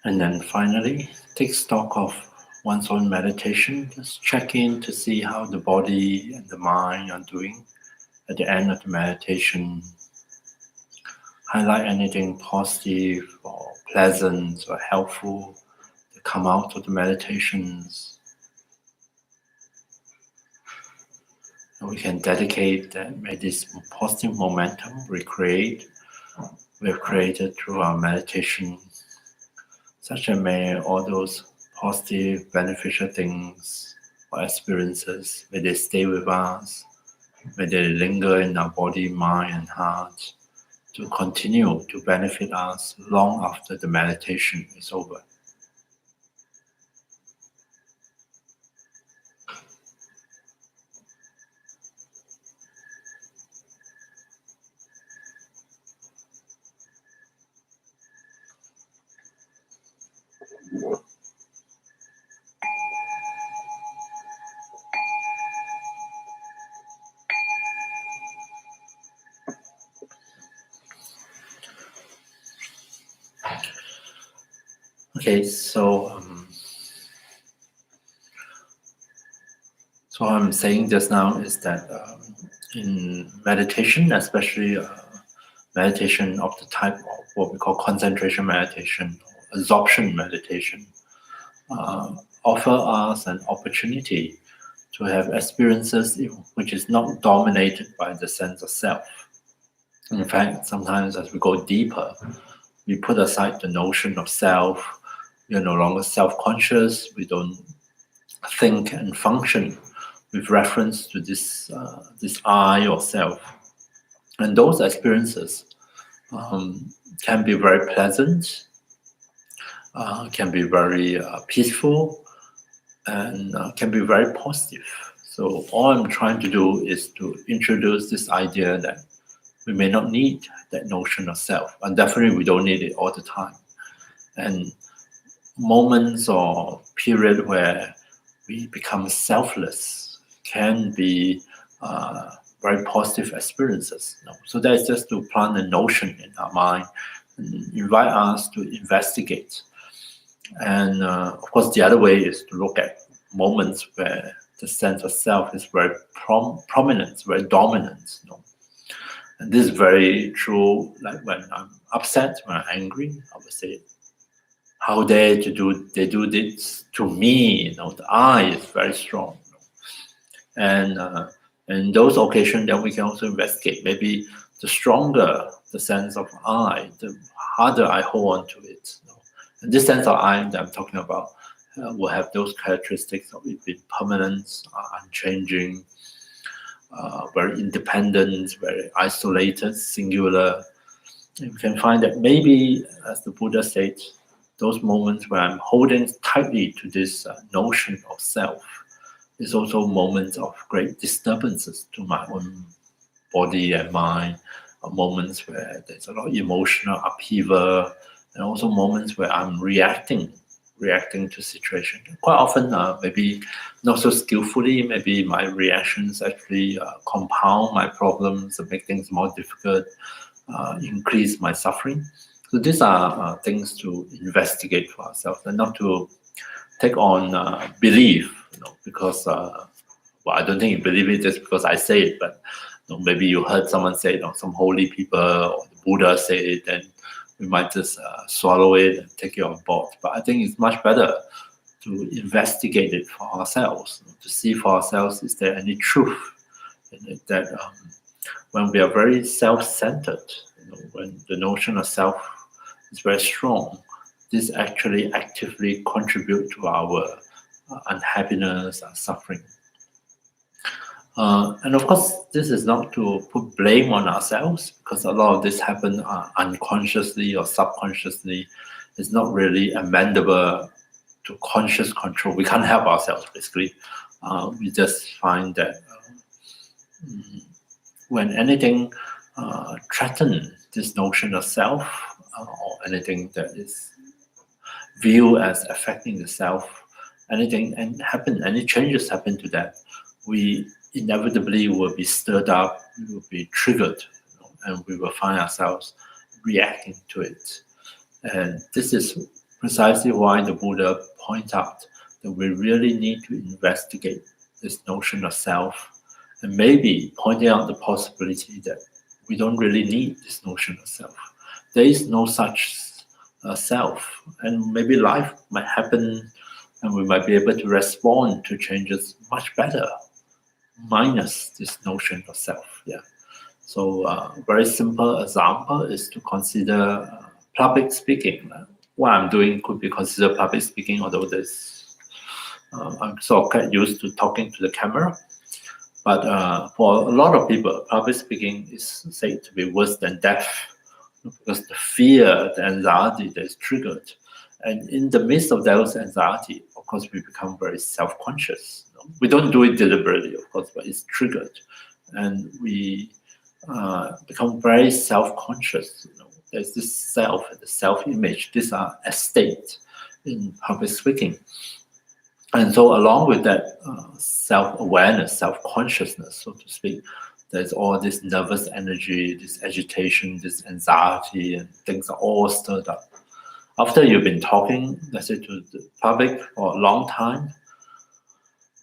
And then finally, take stock of one's own meditation. Just check in to see how the body and the mind are doing. At the end of the meditation, highlight anything positive or pleasant or helpful that come out of the meditations. And we can dedicate that, may this positive momentum we have created through our meditation, such that may all those positive, beneficial things or experiences, may they stay with us, may they linger in our body, mind, and heart to continue to benefit us long after the meditation is over. Okay, so what I'm saying just now is that in meditation, especially meditation of the type of what we call concentration meditation, or absorption meditation, offer us an opportunity to have experiences which is not dominated by the sense of self. In fact, sometimes as we go deeper, we put aside the notion of self. We are no longer self-conscious. We don't think and function with reference to this I or self. And those experiences can be very pleasant, can be very peaceful, and can be very positive. So all I'm trying to do is to introduce this idea that we may not need that notion of self, and definitely we don't need it all the time. And moments or period where we become selfless can be very positive experiences. So that's just to plant a notion in our mind and invite us to investigate. And of course, the other way is to look at moments where the sense of self is very prominent, very dominant. And this is very true. Like when I'm upset, when I'm angry, I would say, "How dare they do this to me?" The I is very strong. And in those occasions, then we can also investigate. Maybe the stronger the sense of I, the harder I hold on to it. And this sense of I that I'm talking about will have those characteristics of it being permanent, unchanging, very independent, very isolated, singular. And we can find that maybe, as the Buddha said, those moments where I'm holding tightly to this notion of self is also moments of great disturbances to my own body and mind, moments where there's a lot of emotional upheaval, and also moments where I'm reacting to situation. Quite often, maybe not so skillfully, maybe my reactions actually compound my problems and make things more difficult, increase my suffering. So these are things to investigate for ourselves and not to take on belief, because well, I don't think you believe it just because I say it, but maybe you heard someone say it, some holy people or the Buddha say it, and we might just swallow it and take it on board. But I think it's much better to investigate it for ourselves, to see for ourselves, is there any truth in it, that when we are very self-centered, when the notion of self is very strong, this actually actively contribute to our unhappiness and suffering. And of course, this is not to put blame on ourselves, because a lot of this happen unconsciously or subconsciously. It's not really amendable to conscious control. We can't help ourselves, basically. We just find that when anything threatens this notion of self, or anything that is viewed as affecting the self, any changes happen to that, we inevitably will be stirred up, we will be triggered, and we will find ourselves reacting to it. And this is precisely why the Buddha points out that we really need to investigate this notion of self, and maybe pointing out the possibility that we don't really need this notion of self. There is no such self, and maybe life might happen and we might be able to respond to changes much better, minus this notion of self. Yeah. So very simple example is to consider public speaking. What I'm doing could be considered public speaking, although I'm sort of quite used to talking to the camera. But for a lot of people, public speaking is said to be worse than death, because the fear, the anxiety that is triggered. And in the midst of those anxiety, of course, we become very self-conscious. We don't do it deliberately, of course, but it's triggered. And we become very self-conscious. There's this self, the self-image. These are a state in public speaking. And so along with that self-awareness, self-consciousness, so to speak, there's all this nervous energy, this agitation, this anxiety, and things are all stirred up. After you've been talking, let's say, to the public for a long time,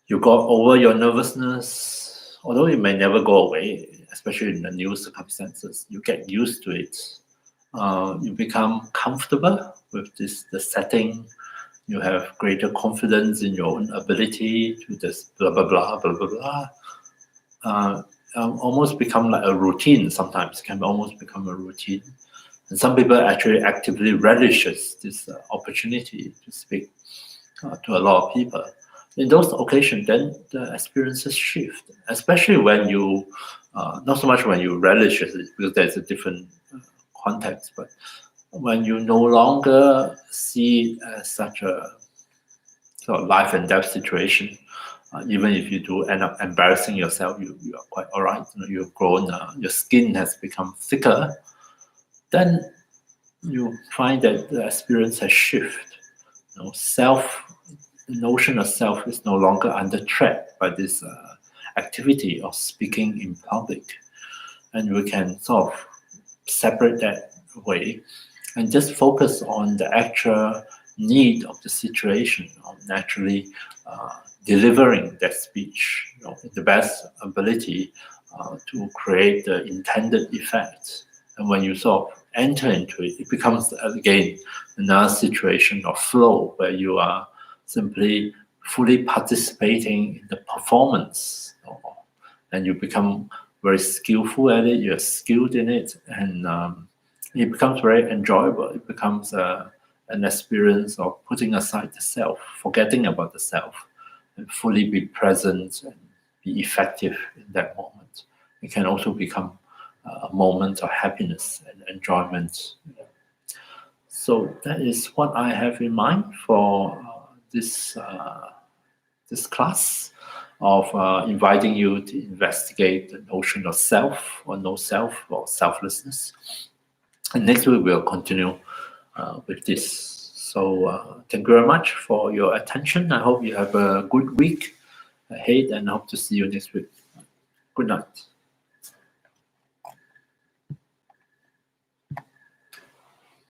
you got over your nervousness, although it may never go away, especially in the new circumstances. You get used to it. You become comfortable with the setting. You have greater confidence in your own ability to just blah, blah, blah, blah, blah, blah. Almost become like a routine sometimes, can almost become a routine. And some people actually actively relishes this opportunity to speak to a lot of people. In those occasions, then the experiences shift, especially when you, not so much when you relish it, because there's a different context, but when you no longer see it as such a sort of life and death situation, even if you do end up embarrassing yourself, you are quite all right. You've grown, your skin has become thicker, then you find that the experience has shifted. The notion of self is no longer under threat by this activity of speaking in public. And we can sort of separate that away and just focus on the actual need of the situation, of naturally delivering that speech, the best ability to create the intended effect. And when you sort of enter into it, it becomes, again, another situation of flow where you are simply fully participating in the performance, and you become very skillful at it, you're skilled in it, and it becomes very enjoyable. It becomes an experience of putting aside the self, forgetting about the self, and fully be present and be effective in that moment. It can also become a moment of happiness and enjoyment. So that is what I have in mind for this class of inviting you to investigate the notion of self or no self or selflessness. And next week we'll continue with this. So thank you very much for your attention. I hope you have a good week ahead and I hope to see you next week. Good night.